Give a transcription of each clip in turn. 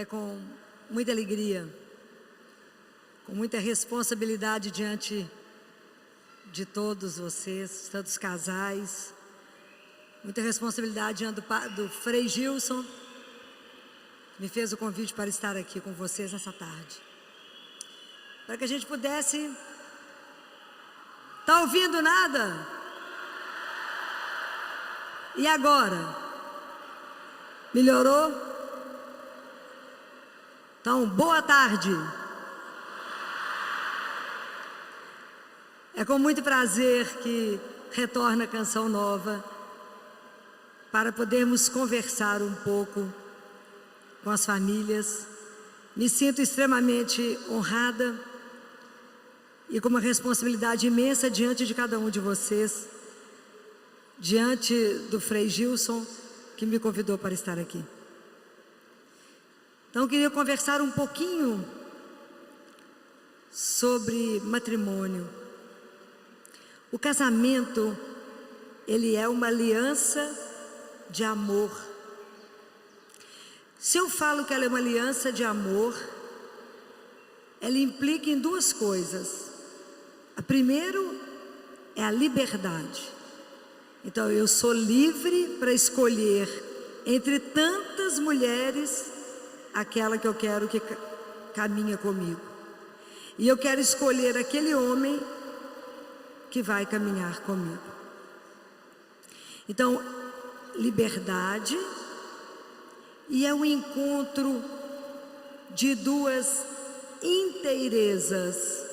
É com muita alegria, com muita responsabilidade diante de todos vocês, tantos casais, muita responsabilidade diante do Frei Gilson, que me fez o convite para estar aqui com vocês nessa tarde, para que a gente pudesse... Tá ouvindo nada? E agora? Melhorou? Então, boa tarde. É com muito prazer que retorna a Canção Nova para podermos conversar um pouco com as famílias. Me sinto extremamente honrada e com uma responsabilidade imensa diante de cada um de vocês, diante do Frei Gilson, que me convidou para estar aqui. Então, eu queria conversar um pouquinho sobre matrimônio. O casamento, ele é uma aliança de amor. Se eu falo que ela é uma aliança de amor, ela implica em duas coisas. A primeiro é a liberdade. Então, eu sou livre para escolher entre tantas mulheres aquela que eu quero que caminha comigo. E eu quero escolher aquele homem que vai caminhar comigo. Então, liberdade, e é o encontro de duas inteirezas.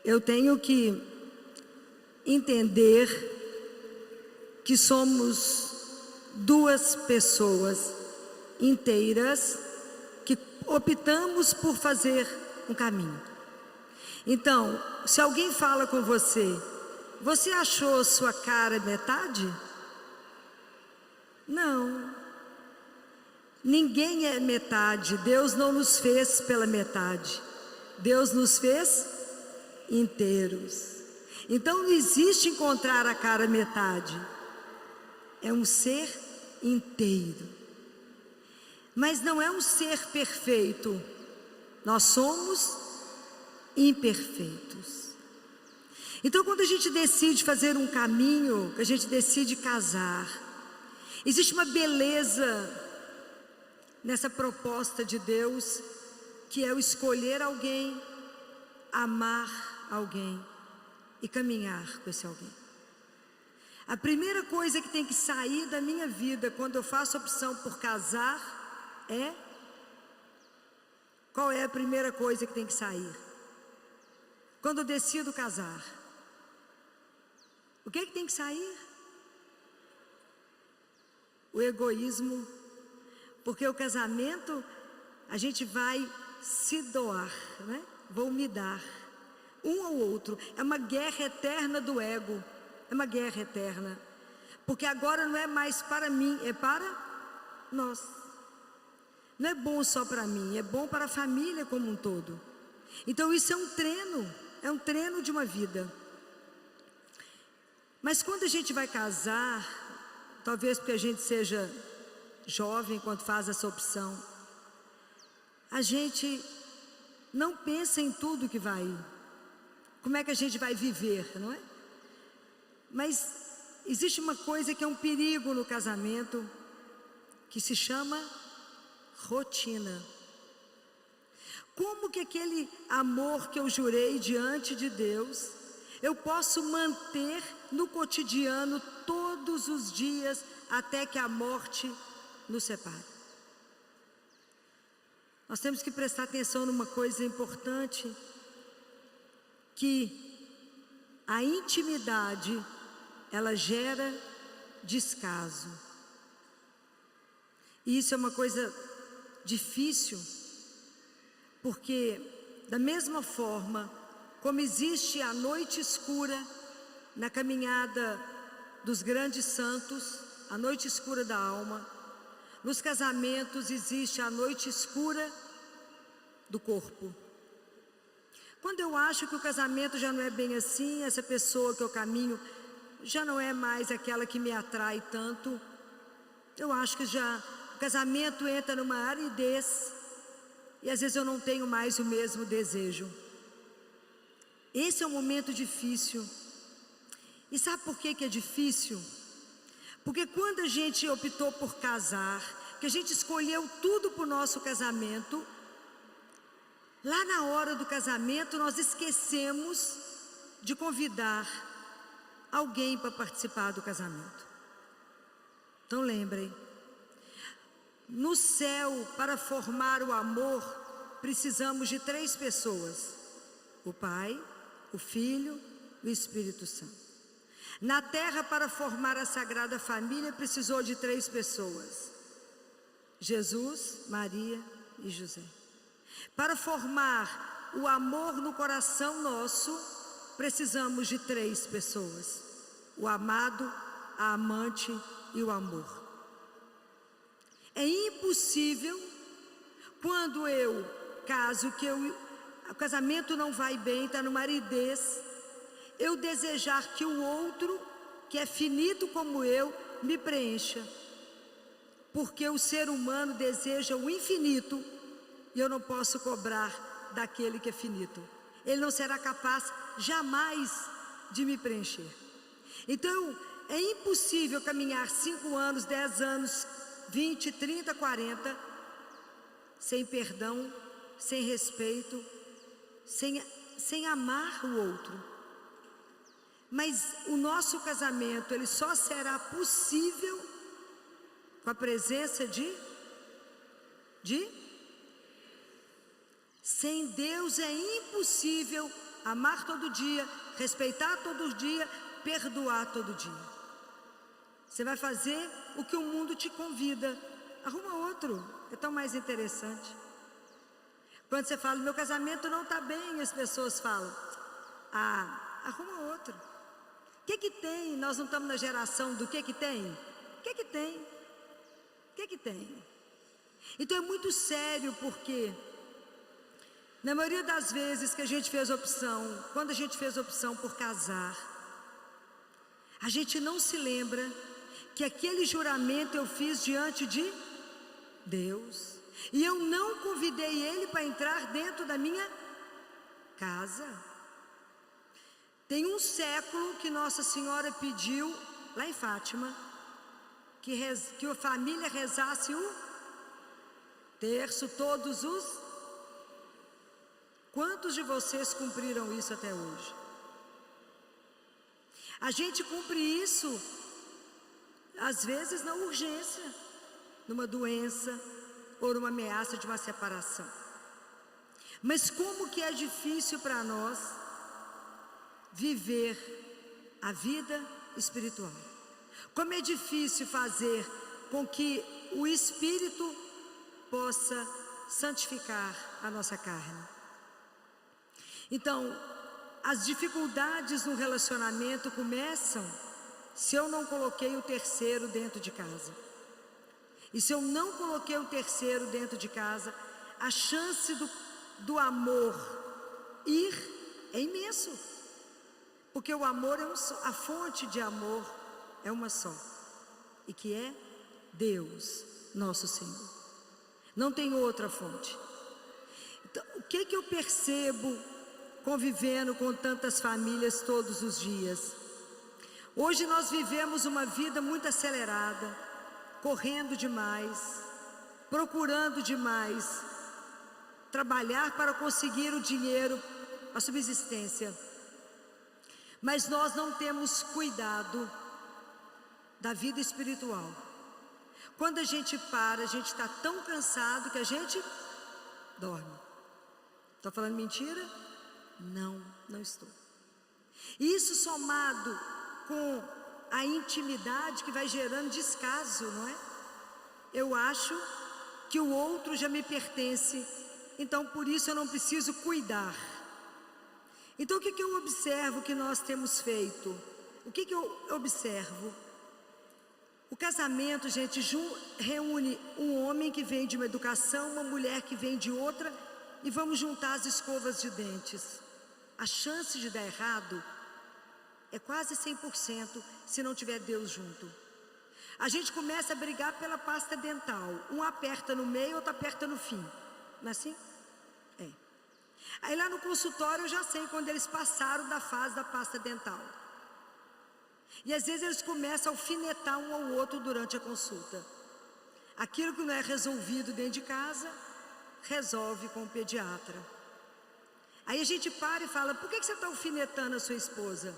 Eu tenho que entender que somos duas pessoas inteiras que optamos por fazer um caminho. Então, se alguém fala com você, você achou sua cara metade? Não. Ninguém é metade. Deus não nos fez pela metade. Deus nos fez inteiros. Então não existe encontrar a cara metade. É um ser inteiro. Mas não é um ser perfeito. Nós somos imperfeitos. Então, quando a gente decide fazer um caminho, que a gente decide casar, existe uma beleza nessa proposta de Deus, que é o escolher alguém, amar alguém e caminhar com esse alguém. A primeira coisa que tem que sair da minha vida quando eu faço opção por casar é... Qual é a primeira coisa que tem que sair? Quando eu decido casar, o que tem que sair? O egoísmo, porque o casamento, a gente vai se doar, né? Vou me dar, um ao outro. É uma guerra eterna do ego, é uma guerra eterna, porque agora não é mais para mim, é para nós. Não é bom só para mim, é bom para a família como um todo. Então isso é um treino de uma vida. Mas quando a gente vai casar, talvez porque a gente seja jovem quando faz essa opção, a gente não pensa em tudo que vai, como é que a gente vai viver, não é? Mas existe uma coisa que é um perigo no casamento, que se chama rotina. Como que aquele amor que eu jurei diante de Deus, eu posso manter no cotidiano todos os dias até que a morte nos separe? Nós temos que prestar atenção numa coisa importante, que a intimidade, ela gera descaso. E isso é uma coisa difícil, porque da mesma forma como existe a noite escura na caminhada dos grandes santos, a noite escura da alma, nos casamentos existe a noite escura do corpo. Quando eu acho que o casamento já não é bem assim, essa pessoa que eu caminho já não é mais aquela que me atrai tanto, Eu acho que já o casamento entra numa aridez e às vezes eu não tenho mais o mesmo desejo. Esse é um momento difícil. E sabe por que que é difícil? Porque quando a gente optou por casar, que a gente escolheu tudo para o nosso casamento, lá na hora do casamento nós esquecemos de convidar alguém para participar do casamento. Então lembrem, no céu, para formar o amor, precisamos de 3 pessoas: o Pai, o Filho e o Espírito Santo. Na terra, para formar a Sagrada Família, precisou de 3 pessoas: Jesus, Maria e José. Para formar o amor no coração nosso, precisamos de 3 pessoas: o amado, a amante e o amor. É impossível, quando eu caso, que o casamento não vai bem, está numa aridez, eu desejar que o outro, que é finito como eu, me preencha. Porque o ser humano deseja o infinito e eu não posso cobrar daquele que é finito. Ele não será capaz jamais de me preencher. Então, é impossível caminhar 5 anos, 10 anos, 20, 30, 40, sem perdão, sem respeito, sem amar o outro. Mas o nosso casamento, ele só será possível com a presença sem Deus é impossível amar todo dia, respeitar todo dia, perdoar todo dia. Você vai fazer o que o mundo te convida. Arruma outro, é tão mais interessante. Quando você fala, meu casamento não está bem, as pessoas falam, arruma outro. O que que tem? Nós não estamos na geração do que tem? O que que tem? O que que tem? Então é muito sério, porque na maioria das vezes que a gente fez opção, quando a gente fez opção por casar, a gente não se lembra que aquele juramento eu fiz diante de Deus, e eu não convidei ele para entrar dentro da minha casa. Tem um século que Nossa Senhora pediu, lá em Fátima, que a família rezasse o terço todos os... Quantos de vocês cumpriram isso até hoje? A gente cumpre isso, às vezes na urgência, numa doença ou numa ameaça de uma separação. Mas como que é difícil para nós viver a vida espiritual? Como é difícil fazer com que o Espírito possa santificar a nossa carne. Então, as dificuldades no relacionamento começam se eu não coloquei o terceiro dentro de casa. E se eu não coloquei o terceiro dentro de casa, a chance do amor ir é imenso. Porque o amor é um só, a fonte de amor é uma só, e que é Deus, nosso Senhor. Não tem outra fonte. Então, o que eu percebo convivendo com tantas famílias todos os dias? Hoje nós vivemos uma vida muito acelerada, correndo demais, procurando demais, trabalhar para conseguir o dinheiro, a subsistência. Mas nós não temos cuidado da vida espiritual. Quando a gente para, a gente está tão cansado que a gente dorme. Estou falando mentira? Não, não estou. Isso somado com a intimidade que vai gerando descaso, não é? Eu acho que o outro já me pertence, então por isso eu não preciso cuidar. Então o que eu observo que nós temos feito? O que eu observo? O casamento, gente, reúne um homem que vem de uma educação, uma mulher que vem de outra, e vamos juntar as escovas de dentes. A chance de dar errado é quase 100% se não tiver Deus junto. A gente começa a brigar pela pasta dental. Um aperta no meio, outro aperta no fim. Não é assim? É. Aí lá no consultório eu já sei quando eles passaram da fase da pasta dental. E às vezes eles começam a alfinetar um ao outro durante a consulta. Aquilo que não é resolvido dentro de casa, resolve com o pediatra. Aí a gente para e fala: por que você está alfinetando a sua esposa?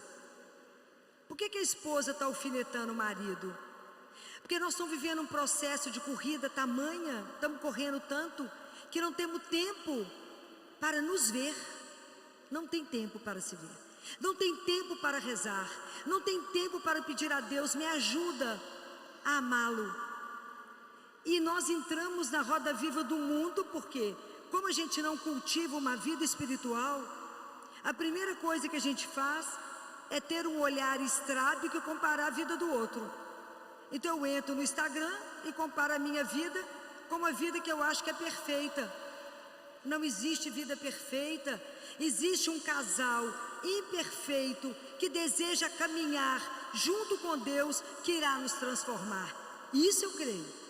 Por que a esposa está alfinetando o marido? Porque nós estamos vivendo um processo de corrida tamanha, estamos correndo tanto, que não temos tempo para nos ver. Não tem tempo para se ver. Não tem tempo para rezar. Não tem tempo para pedir a Deus: me ajuda a amá-lo. E nós entramos na roda viva do mundo, porque como a gente não cultiva uma vida espiritual, a primeira coisa que a gente faz é ter um olhar estrábico e comparar a vida do outro. Então eu entro no Instagram e comparo a minha vida com uma vida que eu acho que é perfeita. Não existe vida perfeita. Existe um casal imperfeito que deseja caminhar junto com Deus, que irá nos transformar. Isso eu creio.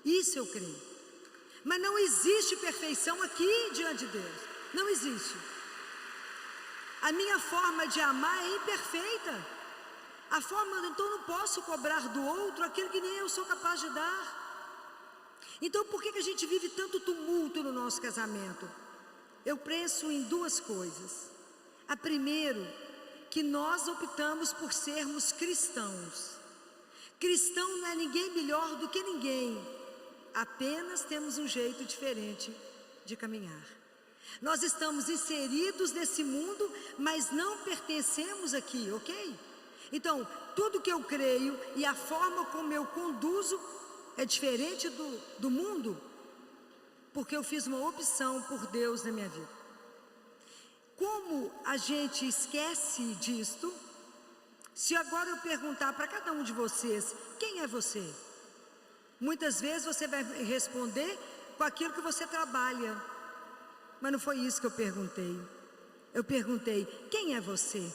Isso eu creio. Mas não existe perfeição aqui diante de Deus. Não existe. A minha forma de amar é imperfeita. A forma, então eu não posso cobrar do outro aquilo que nem eu sou capaz de dar. Então por que a gente vive tanto tumulto no nosso casamento? Eu penso em duas coisas. A primeira, que nós optamos por sermos cristãos. Cristão não é ninguém melhor do que ninguém. Apenas temos um jeito diferente de caminhar. Nós estamos inseridos nesse mundo, mas não pertencemos aqui, ok? Então, tudo que eu creio e a forma como eu conduzo é diferente do mundo, porque eu fiz uma opção por Deus na minha vida. Como a gente esquece disto, se agora eu perguntar para cada um de vocês: quem é você? Muitas vezes você vai responder com aquilo que você trabalha, mas não foi isso que eu perguntei. Eu perguntei: quem é você?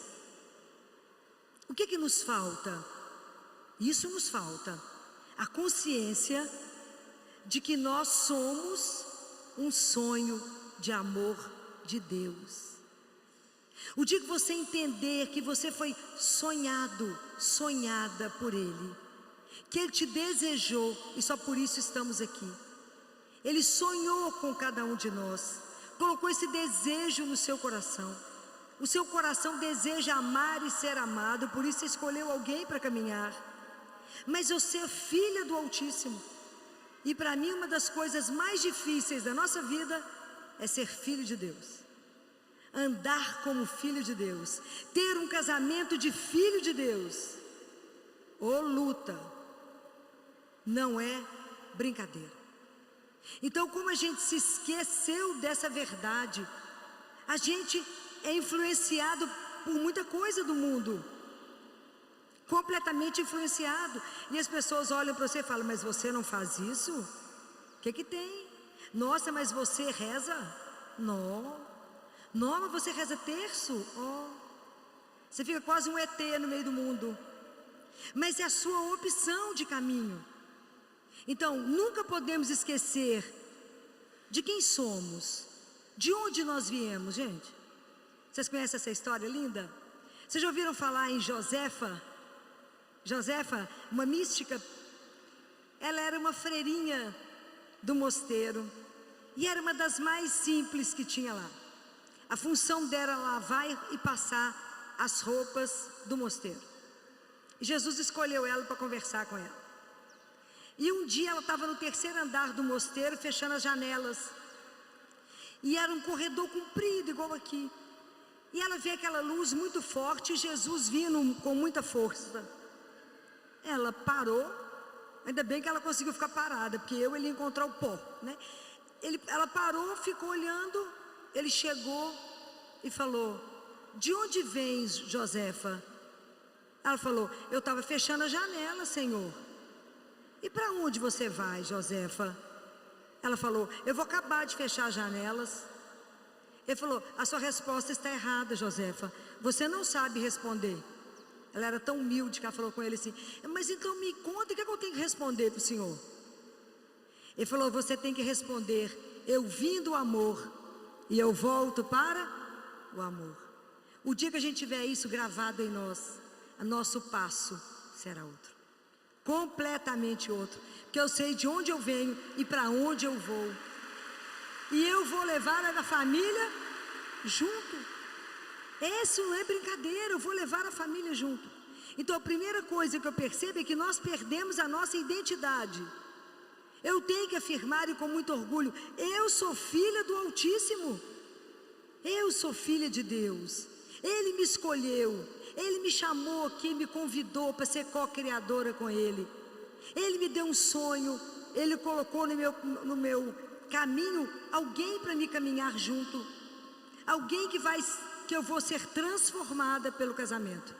O que nos falta? Isso nos falta, a consciência de que nós somos um sonho de amor de Deus. O dia que você entender que você foi sonhado, sonhada por Ele, que Ele te desejou, e só por isso estamos aqui. Ele sonhou com cada um de nós, colocou esse desejo no seu coração. O seu coração deseja amar e ser amado, por isso escolheu alguém para caminhar. Mas eu sou filha do Altíssimo, e para mim uma das coisas mais difíceis da nossa vida é ser filho de Deus, andar como filho de Deus, ter um casamento de filho de Deus. Ô luta, não é brincadeira. Então, como a gente se esqueceu dessa verdade, a gente é influenciado por muita coisa do mundo, completamente influenciado. E as pessoas olham para você e falam: mas você não faz isso? O que tem? Nossa, mas você reza? Não, mas você reza terço? Você fica quase um ET no meio do mundo. Mas é a sua opção de caminho. Então, nunca podemos esquecer de quem somos, de onde nós viemos, gente. Vocês conhecem essa história linda? Vocês já ouviram falar em Josefa? Josefa, uma mística. Ela era uma freirinha do mosteiro, e era uma das mais simples que tinha lá. A função dela era lavar e passar as roupas do mosteiro. E Jesus escolheu ela para conversar com ela. E um dia ela estava no terceiro andar do mosteiro, fechando as janelas, e era um corredor comprido igual aqui. E ela vê aquela luz muito forte, e Jesus vindo com muita força. Ela parou. Ainda bem que ela conseguiu ficar parada, porque ele ia encontrar o pó, né? Ela parou, ficou olhando. Ele chegou e falou: de onde vens, Josefa? Ela falou: eu estava fechando a janela, Senhor. E para onde você vai, Josefa? Ela falou: eu vou acabar de fechar as janelas. Ele falou: a sua resposta está errada, Josefa. Você não sabe responder. Ela era tão humilde que ela falou com ele assim: mas então me conta, o que é que eu tenho que responder para o senhor? Ele falou: você tem que responder: eu vim do amor e eu volto para o amor. O dia que a gente tiver isso gravado em nós, o nosso passo será outro, completamente outro, porque eu sei de onde eu venho e para onde eu vou, e eu vou levar a família junto. Esse não é brincadeira, eu vou levar a família junto. Então a primeira coisa que eu percebo é que nós perdemos a nossa identidade. Eu tenho que afirmar, e com muito orgulho: eu sou filha do Altíssimo, eu sou filha de Deus. Ele me escolheu, Ele me chamou aqui, me convidou para ser co-criadora com Ele. Ele me deu um sonho, Ele colocou no meu caminho alguém para me caminhar junto, alguém que eu vou ser transformada pelo casamento,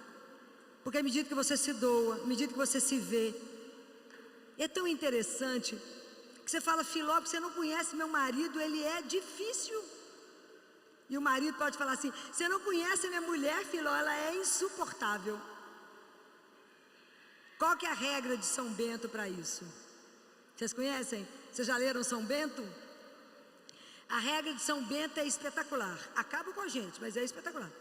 porque à medida que você se doa, à medida que você se vê, é tão interessante que você fala: Filó, você não conhece meu marido, ele é difícil. E o marido pode falar assim: você não conhece a minha mulher, Filó, ela é insuportável. Qual que é a regra de São Bento para isso? Vocês conhecem? Vocês já leram São Bento? A regra de São Bento é espetacular. Acaba com a gente, mas é espetacular.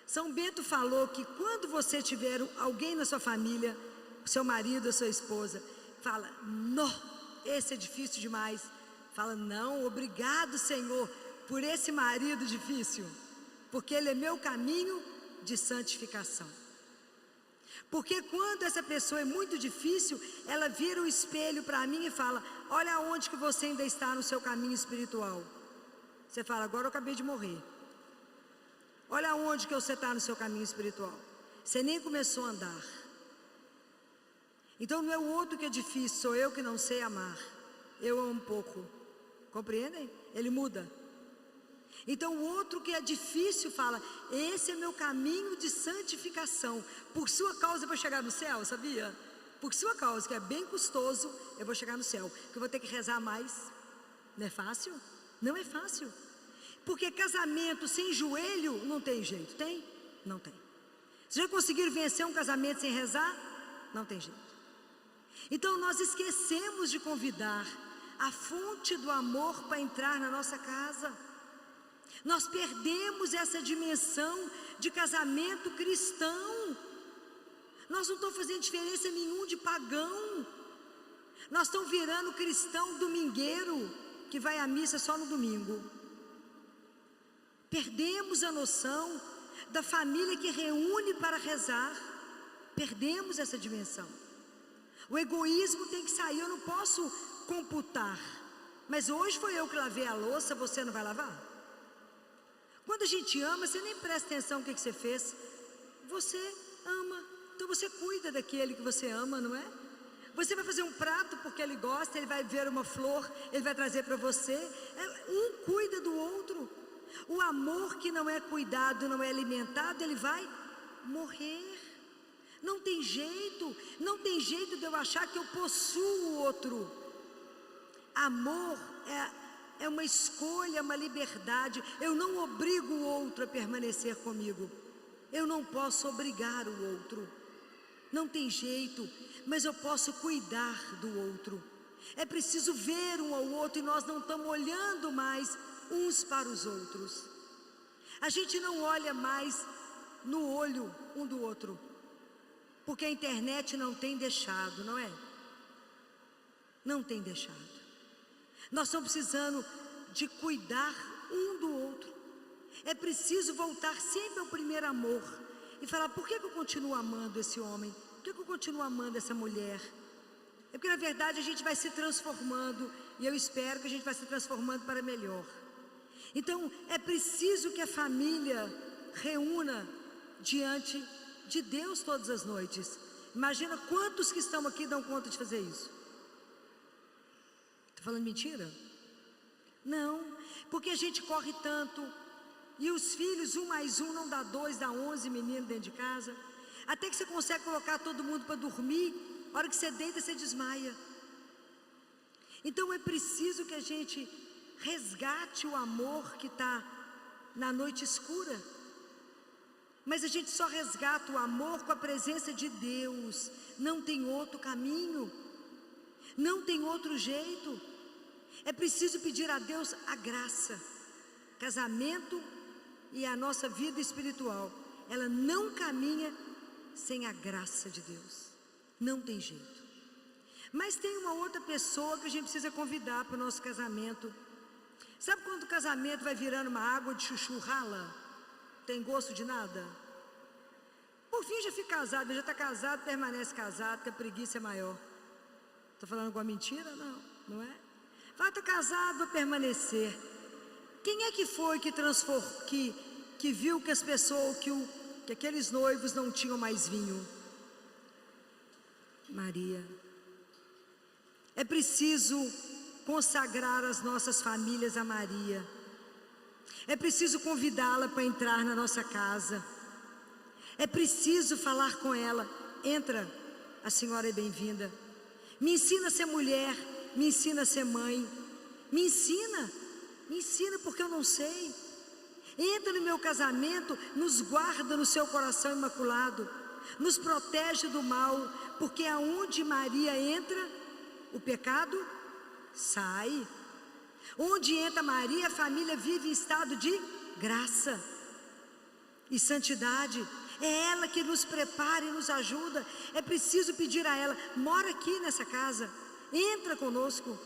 São Bento falou que quando você tiver alguém na sua família, seu marido, a sua esposa, fala: não, esse é difícil demais. Fala: não, obrigado, Senhor, por esse marido difícil, porque ele é meu caminho de santificação. Porque quando essa pessoa é muito difícil, ela vira o espelho para mim e fala: olha onde que você ainda está no seu caminho espiritual. Você fala: agora eu acabei de morrer. Olha onde que você está no seu caminho espiritual. Você nem começou a andar. Então não é o outro que é difícil, sou eu que não sei amar. Eu amo pouco. Compreendem? Ele muda. Então o outro que é difícil fala: esse é meu caminho de santificação. Por sua causa eu vou chegar no céu, sabia? Por sua causa, que é bem custoso, eu vou chegar no céu, que eu vou ter que rezar mais. Não é fácil? Não é fácil. Porque casamento sem joelho não tem jeito. Tem? Não tem. Vocês já conseguiram vencer um casamento sem rezar? Não tem jeito. Então nós esquecemos de convidar a fonte do amor para entrar na nossa casa. Nós perdemos essa dimensão de casamento cristão. Nós não estamos fazendo diferença nenhuma de pagão. Nós estamos virando cristão domingueiro, que vai à missa só no domingo. Perdemos a noção da família que reúne para rezar. Perdemos essa dimensão. O egoísmo tem que sair. Eu não posso computar: mas hoje foi eu que lavei a louça, você não vai lavar? Quando a gente ama, você nem presta atenção no que você fez. Você ama, então você cuida daquele que você ama, não é? Você vai fazer um prato porque ele gosta, ele vai ver uma flor, ele vai trazer para você. Um cuida do outro. O amor que não é cuidado, não é alimentado, ele vai morrer. Não tem jeito, não tem jeito de eu achar que eu possuo o outro. Amor é uma escolha, uma liberdade. Eu não obrigo o outro a permanecer comigo. Eu não posso obrigar o outro. Não tem jeito, mas eu posso cuidar do outro. É preciso ver um ao outro, e nós não estamos olhando mais uns para os outros. A gente não olha mais no olho um do outro, porque a internet não tem deixado, não é? Não tem deixado. Nós estamos precisando de cuidar um do outro. É preciso voltar sempre ao primeiro amor e falar: por que eu continuo amando esse homem? Por que eu continuo amando essa mulher? É porque na verdade a gente vai se transformando, e eu espero que a gente vai se transformando para melhor. Então é preciso que a família reúna diante de Deus todas as noites. Imagina quantos que estão aqui dão conta de fazer isso. Estou falando mentira? Não, porque a gente corre tanto, e os filhos, 1 mais 1 não dá 2, dá 11 meninos dentro de casa. Até que você consegue colocar todo mundo para dormir, a hora que você deita, você desmaia. Então é preciso que a gente resgate o amor que está na noite escura. Mas a gente só resgata o amor com a presença de Deus. Não tem outro caminho, não tem outro jeito. É preciso pedir a Deus a graça. Casamento e a nossa vida espiritual, ela não caminha sem a graça de Deus. Não tem jeito. Mas tem uma outra pessoa que a gente precisa convidar para o nosso casamento. Sabe quando o casamento vai virando uma água de chuchu rala? Tem gosto de nada? Por fim já fica casado, já está casado, permanece casado, que a preguiça é maior. Estou falando alguma mentira? Não, não é? Vai, estou casado, vou permanecer. Quem é que foi que transformou, que viu que as pessoas, que aqueles noivos não tinham mais vinho? Maria. É preciso consagrar as nossas famílias a Maria. É preciso convidá-la para entrar na nossa casa. É preciso falar com ela. Entra, a senhora é bem-vinda. Me ensina a ser mulher, me ensina a ser mãe. Me ensina porque eu não sei. Entra no meu casamento, nos guarda no seu coração imaculado, nos protege do mal, porque aonde Maria entra, o pecado sai. Onde entra Maria, a família vive em estado de graça e santidade. É ela que nos prepara e nos ajuda. É preciso pedir a ela: mora aqui nessa casa, entra conosco.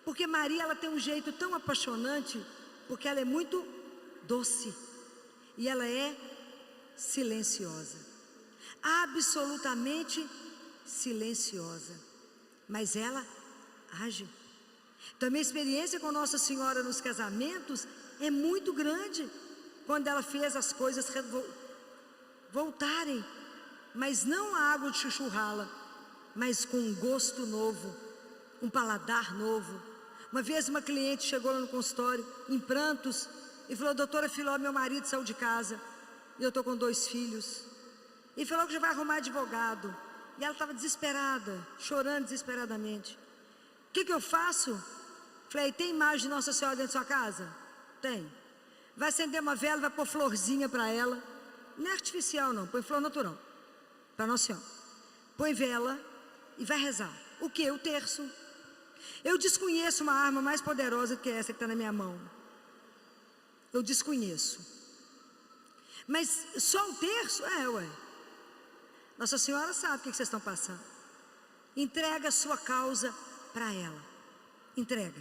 Porque Maria, ela tem um jeito tão apaixonante, porque ela é muito doce e ela é silenciosa, absolutamente silenciosa, mas ela age. Então, a minha experiência com Nossa Senhora nos casamentos é muito grande, quando ela fez as coisas voltarem, mas não a água de chuchu rala, mas com um gosto novo, um paladar novo. Uma vez uma cliente chegou lá no consultório, em prantos, e falou: doutora Filó, meu marido saiu de casa, e eu estou com 2 filhos, e falou que já vai arrumar advogado, e ela estava desesperada, chorando desesperadamente. O que eu faço? Falei: tem imagem de Nossa Senhora dentro da sua casa? Tem. Vai acender uma vela, vai pôr florzinha para ela, não é artificial não, põe flor natural, para Nossa Senhora. Põe vela e vai rezar. O que? O terço. Eu desconheço uma arma mais poderosa do que essa que está na minha mão. Eu desconheço. Mas só o terço? Ué. Nossa Senhora sabe o que vocês estão passando. Entrega a sua causa para ela. Entrega.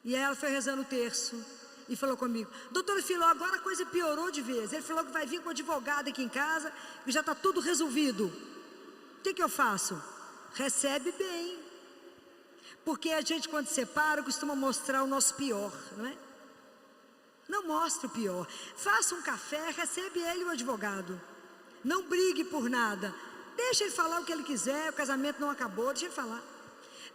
E aí ela foi rezando o terço e falou comigo: doutora Filó, agora a coisa piorou de vez. Ele falou que vai vir com um advogado aqui em casa e já está tudo resolvido. O que eu faço? Recebe bem. Porque a gente, quando separa, costuma mostrar o nosso pior, não é? Não mostre o pior. Faça um café, recebe ele, o advogado. Não brigue por nada. Deixa ele falar o que ele quiser, o casamento não acabou, deixa ele falar.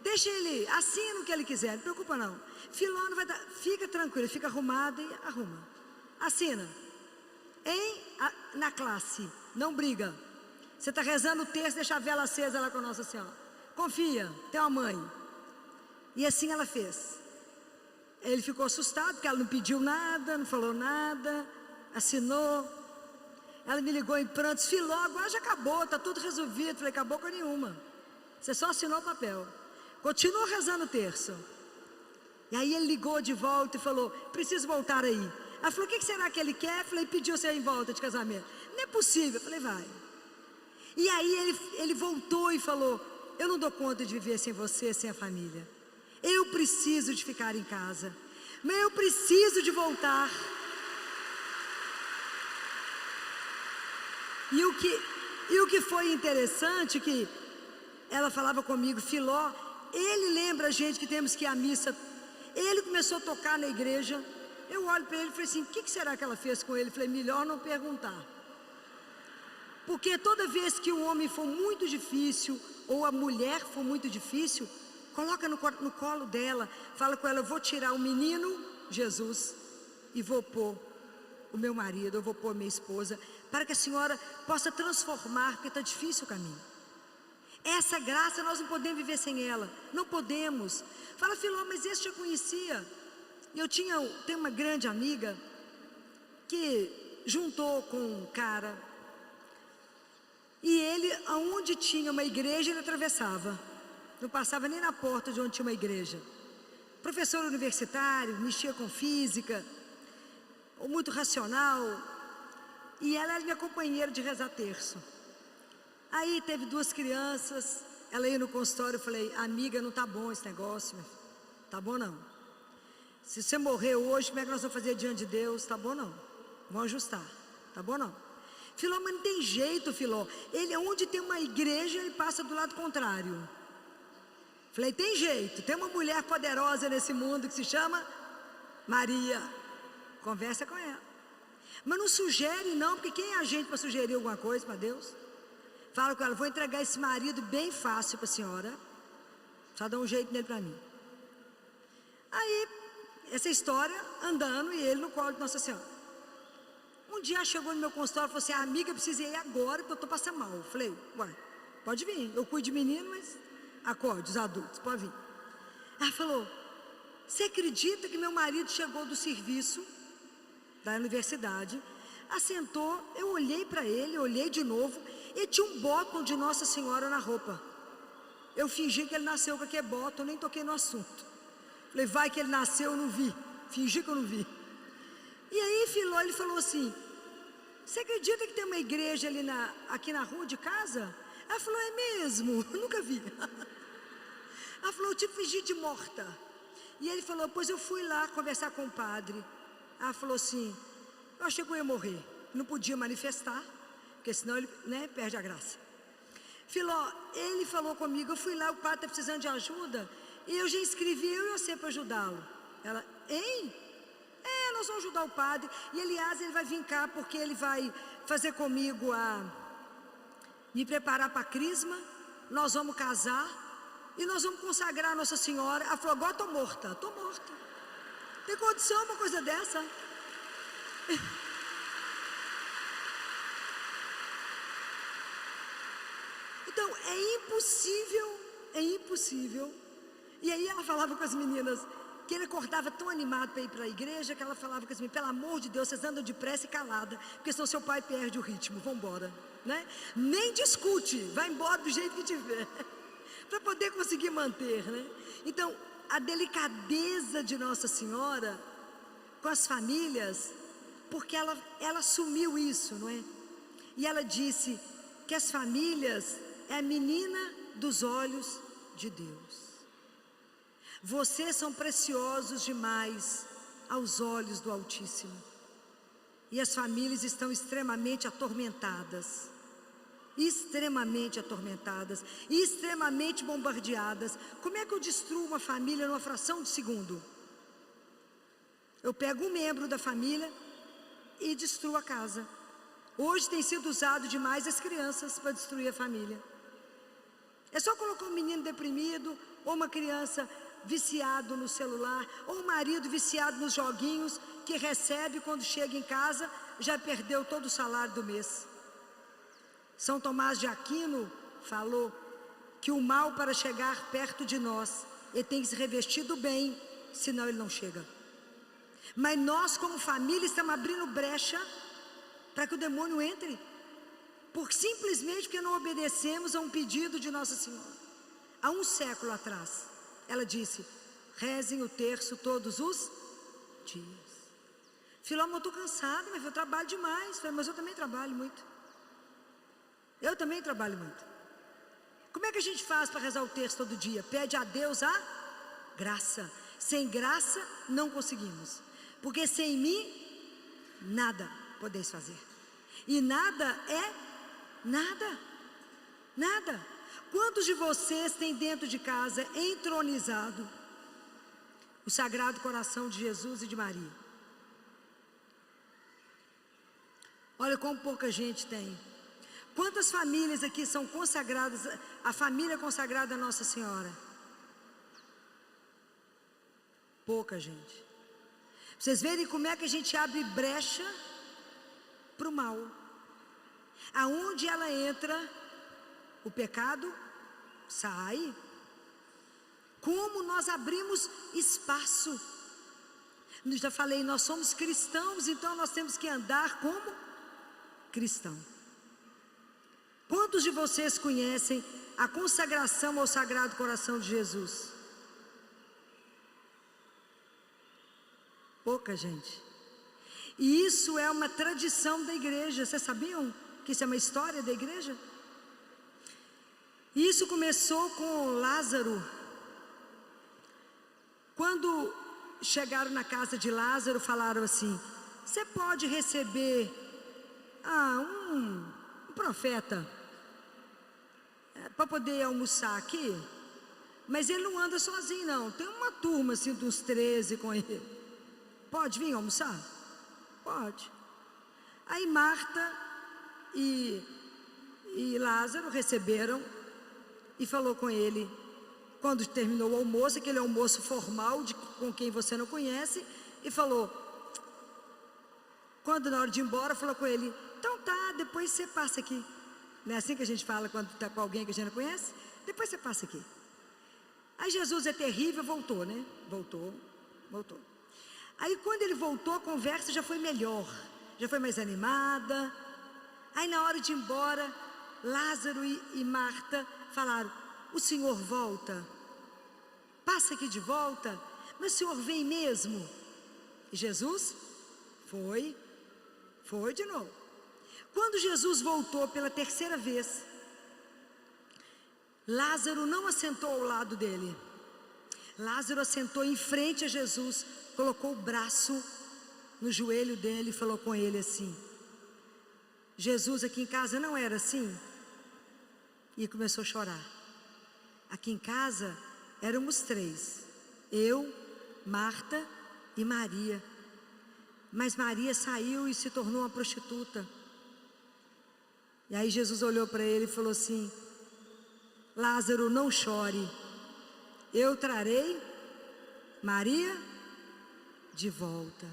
Deixa ele, assina o que ele quiser, não preocupa não. Filó não vai dar, fica tranquilo, fica arrumado e arruma. Assina. Na classe, não briga. Você está rezando o terço, deixa a vela acesa lá com Nossa Senhora. Confia, tem uma mãe. E assim ela fez. Ele ficou assustado, porque ela não pediu nada, não falou nada, assinou. Ela me ligou em prantos: Filó, agora já acabou, está tudo resolvido. Falei: acabou com nenhuma, você só assinou o papel. Continuou rezando o terço. E aí ele ligou de volta e falou: preciso voltar aí. Ela falou: o que será que ele quer? Falei: pediu você em volta de casamento. Não é possível. Falei: vai. E aí ele voltou e falou: eu não dou conta de viver sem você, sem a família. Eu preciso de ficar em casa, mas eu preciso de voltar. E o que foi interessante, que ela falava comigo: Filó, ele lembra a gente que temos que ir à missa. Ele começou a tocar na igreja. Eu olho para ele e falei assim: o que será que ela fez com ele? Eu falei: melhor não perguntar. Porque toda vez que o homem for muito difícil, ou a mulher for muito difícil, coloca no colo dela, fala com ela: eu vou tirar o menino Jesus e vou pôr o meu marido, eu vou pôr minha esposa, para que a senhora possa transformar, porque está difícil o caminho. Essa graça nós não podemos viver sem ela, não podemos. Fala: Filó, mas esse eu conhecia. Eu tenho uma grande amiga que juntou com um cara, e ele, aonde tinha uma igreja, ele atravessava, não passava nem na porta de onde tinha uma igreja. Professor universitário, mexia com física, muito racional, e ela era minha companheira de rezar terço. Aí teve 2 crianças, ela ia no consultório, eu falei: amiga, não tá bom esse negócio, meu filho. Tá bom não. Se você morrer hoje, como é que nós vamos fazer diante de Deus? Tá bom não. Vamos ajustar, tá bom não. Filó, mas não tem jeito, Filó. Ele, onde tem uma igreja, ele passa do lado contrário. Falei: tem jeito, tem uma mulher poderosa nesse mundo que se chama Maria. Conversa com ela. Mas não sugere não, porque quem é a gente para sugerir alguma coisa para Deus? Fala com ela: vou entregar esse marido bem fácil para a senhora, só dá um jeito nele para mim. Aí, essa história andando, e ele no colo de Nossa Senhora. Um dia chegou no meu consultório e falou assim: amiga, eu preciso ir agora porque eu estou passando mal. Eu falei: uai, pode vir, eu cuido de menino, mas acorde, os adultos, pode vir. Ela falou: você acredita que meu marido chegou do serviço da universidade, assentou, eu olhei para ele, olhei de novo, e tinha um botão de Nossa Senhora na roupa. Eu fingi que ele nasceu com aquele botão, nem toquei no assunto. Falei: vai que ele nasceu, eu não vi, fingi que eu não vi. E aí, Filó, ele falou assim: você acredita que tem uma igreja ali aqui na rua de casa? Ela falou: é mesmo? Eu nunca vi. Ela falou: eu te fingi de morta. E ele falou: pois eu fui lá conversar com o padre. Ela falou assim: eu achei que eu ia morrer, não podia manifestar, porque senão ele, perde a graça. Filó, ele falou comigo: eu fui lá, o padre está precisando de ajuda, e eu já inscrevi eu e você para ajudá-lo. Ela: hein? Nós vamos ajudar o padre, e aliás ele vai vir cá, porque ele vai fazer comigo me preparar para a crisma, nós vamos casar, e nós vamos consagrar a Nossa Senhora. Ela falou: agora estou morta. Tem condição uma coisa dessa? Então, é impossível. E aí ela falava com as meninas, que ele acordava tão animado para ir para a igreja, que ela falava com as meninas: pelo amor de Deus, vocês andam depressa e calada, porque senão seu pai perde o ritmo, vão embora, Nem discute, vai embora do jeito que tiver, para poder conseguir manter, Então, a delicadeza de Nossa Senhora com as famílias, porque ela assumiu isso, E ela disse que as famílias é a menina dos olhos de Deus. Vocês são preciosos demais aos olhos do Altíssimo. E as famílias estão extremamente atormentadas, e extremamente bombardeadas. Como é que eu destruo uma família numa fração de segundo? Eu pego um membro da família e destruo a casa. Hoje tem sido usado demais as crianças para destruir a família. É só colocar um menino deprimido, ou uma criança viciado no celular, ou um marido viciado nos joguinhos, que recebe, quando chega em casa, já perdeu todo o salário do mês. São Tomás de Aquino falou que o mal, para chegar perto de nós, ele tem que se revestir do bem, senão ele não chega. Mas nós, como família, estamos abrindo brecha para que o demônio entre, simplesmente porque não obedecemos a um pedido de Nossa Senhora. Há um século atrás, ela disse: rezem o terço todos os dias. Filó, eu estou cansada, mas eu trabalho demais. Falei: mas eu também trabalho muito. Como é que a gente faz para rezar o terço todo dia? Pede a Deus a graça. Sem graça não conseguimos, porque sem mim nada podeis fazer. E nada é nada. Quantos de vocês têm dentro de casa entronizado o Sagrado Coração de Jesus e de Maria? Olha como pouca gente tem. Quantas famílias aqui são consagradas, a família consagrada a Nossa Senhora? Pouca gente. Vocês verem como é que a gente abre brecha para o mal. Aonde ela entra, o pecado sai. Como nós abrimos espaço. Eu já falei, nós somos cristãos, então nós temos que andar como cristão. Quantos de vocês conhecem a consagração ao Sagrado Coração de Jesus? Pouca gente. E isso é uma tradição da igreja. Vocês sabiam que isso é uma história da igreja? Isso começou com Lázaro. Quando chegaram na casa de Lázaro, falaram assim: você pode receber um profeta para poder almoçar aqui? Mas ele não anda sozinho não, tem uma turma assim de uns 13 com ele. Pode vir almoçar? Pode. Aí Marta e Lázaro receberam e falou com ele. Quando terminou o almoço, aquele almoço formal com quem você não conhece, e falou, quando na hora de ir embora, falou com ele: então tá, depois você passa aqui. Não é assim que a gente fala quando está com alguém que a gente não conhece? Depois você passa aqui. Aí Jesus é terrível, voltou, né? Voltou. Aí quando ele voltou, a conversa já foi melhor, já foi mais animada. Aí na hora de ir embora, Lázaro e Marta falaram: o senhor volta? Passa aqui de volta? Mas o senhor vem mesmo? E Jesus foi de novo. Quando Jesus voltou pela terceira vez, Lázaro não assentou ao lado dele. Lázaro assentou em frente a Jesus, colocou o braço no joelho dele e falou com ele assim: Jesus, aqui em casa não era assim? E começou a chorar. Aqui em casa éramos 3, eu, Marta e Maria. Mas Maria saiu e se tornou uma prostituta. E aí Jesus olhou para ele e falou assim: Lázaro, não chore, eu trarei Maria de volta.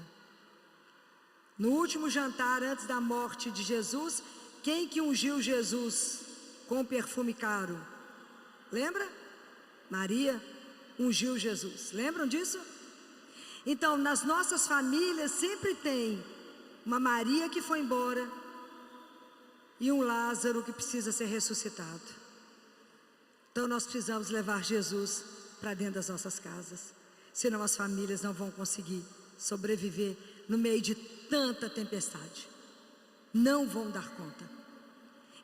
No último jantar antes da morte de Jesus, quem que ungiu Jesus com perfume caro? Lembra? Maria ungiu Jesus. Lembram disso? Então, nas nossas famílias sempre tem uma Maria que foi embora e um Lázaro que precisa ser ressuscitado. Então nós precisamos levar Jesus para dentro das nossas casas, senão as famílias não vão conseguir sobreviver no meio de tanta tempestade, não vão dar conta.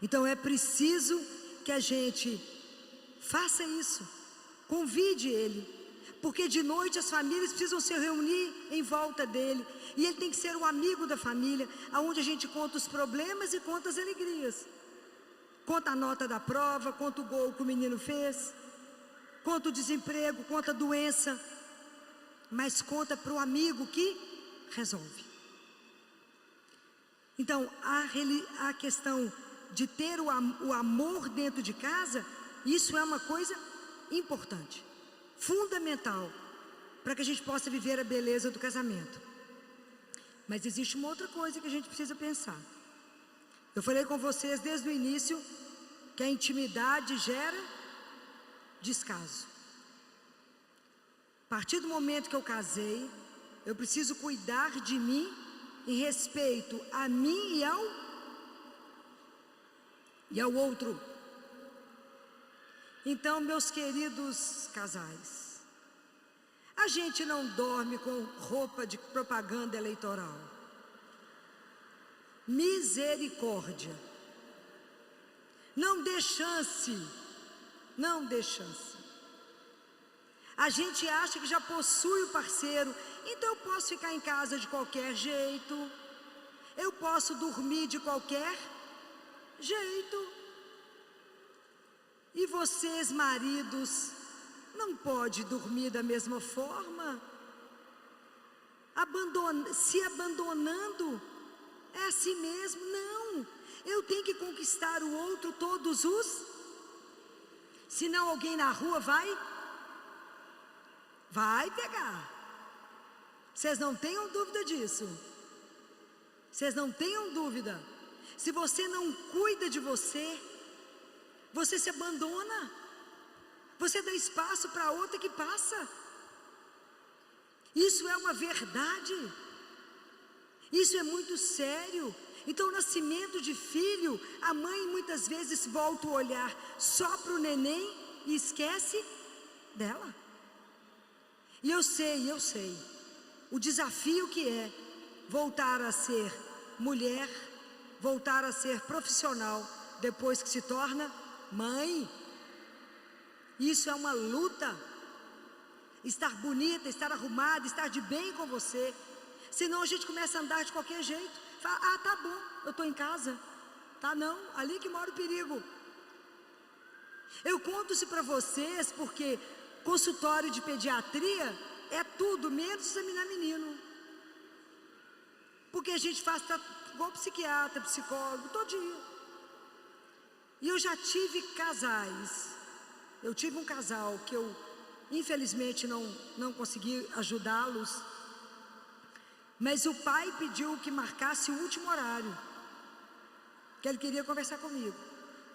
Então é preciso que a gente faça isso, convide ele, porque de noite as famílias precisam se reunir em volta dele, e ele tem que ser o amigo da família, aonde a gente conta os problemas e conta as alegrias, conta a nota da prova, conta o gol que o menino fez, conta o desemprego, conta a doença, mas conta para o amigo que resolve. Então a questão de ter o amor dentro de casa, isso é uma coisa importante, fundamental, para que a gente possa viver a beleza do casamento. Mas existe uma outra coisa que a gente precisa pensar. Eu falei com vocês desde o início que a intimidade gera descaso. A partir do momento que eu casei, eu preciso cuidar de mim em respeito a mim e ao outro. Então, meus queridos casais, a gente não dorme com roupa de propaganda eleitoral. Misericórdia. Não dê chance. Não dê chance. A gente acha que já possui o parceiro, então eu posso ficar em casa de qualquer jeito, eu posso dormir de qualquer jeito. E vocês, maridos, não pode dormir da mesma forma, se abandonando. É assim mesmo? Não, eu tenho que conquistar o outro todos os, senão alguém na rua vai pegar. Vocês não tenham dúvida disso. Vocês não tenham dúvida. Se você não cuida de você, você se abandona, você dá espaço para outra que passa. Isso é uma verdade. Isso é muito sério. Então, o nascimento de filho, a mãe muitas vezes volta o olhar só para o neném e esquece dela. E eu sei, o desafio que é voltar a ser mulher, voltar a ser profissional, depois que se torna mãe. Isso é uma luta. Estar bonita, estar arrumada, estar de bem com você. Senão a gente começa a andar de qualquer jeito. Fala, ah, tá bom, eu estou em casa. Tá não, ali que mora o perigo. Eu conto isso para vocês porque consultório de pediatria é tudo, menos examinar menino. Porque a gente faz igual psiquiatra, psicólogo, todo dia. E eu já tive casais. Eu tive um casal que eu, infelizmente, não consegui ajudá-los. Mas o pai pediu que marcasse o último horário, que ele queria conversar comigo.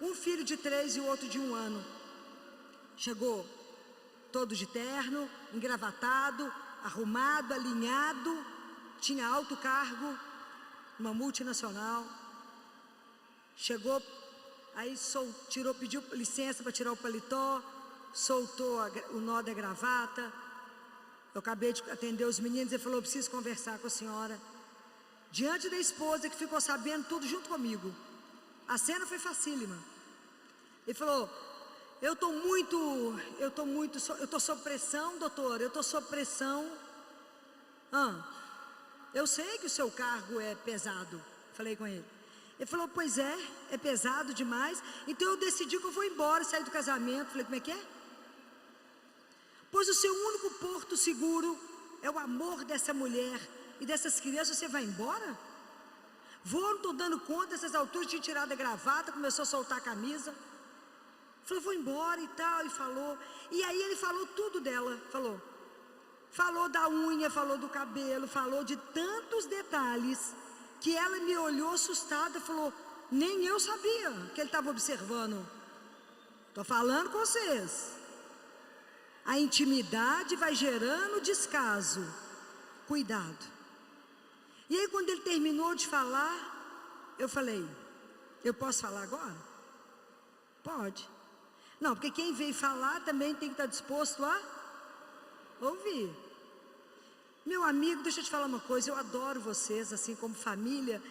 Um filho de 3 e o outro de 1 ano. Chegou todo de terno, engravatado, arrumado, alinhado, tinha alto cargo, uma multinacional. Chegou, aí pediu licença para tirar o paletó, soltou o nó da gravata. Eu acabei de atender os meninos, ele falou, eu preciso conversar com a senhora. Diante da esposa que ficou sabendo tudo junto comigo. A cena foi facílima. Ele falou, eu estou sob pressão, doutor, eu estou sob pressão. Eu sei que o seu cargo é pesado, falei com ele. Ele falou, pois é pesado demais, então eu decidi que eu vou embora, sair do casamento. Falei, como é que é? Pois o seu único porto seguro é o amor dessa mulher e dessas crianças, você vai embora? Não estou dando conta, dessas alturas, tinha tirado a gravata, começou a soltar a camisa. Falou, vou embora e tal, e falou. E aí ele falou tudo dela, falou da unha, falou do cabelo, falou de tantos detalhes, que ela me olhou assustada, falou, nem eu sabia que ele estava observando. Estou falando com vocês. A intimidade vai gerando descaso. Cuidado. E aí quando ele terminou de falar, eu falei, eu posso falar agora? Pode. Não, porque quem veio falar também tem que estar disposto a ouvir. Meu amigo, deixa eu te falar uma coisa, eu adoro vocês, assim como família,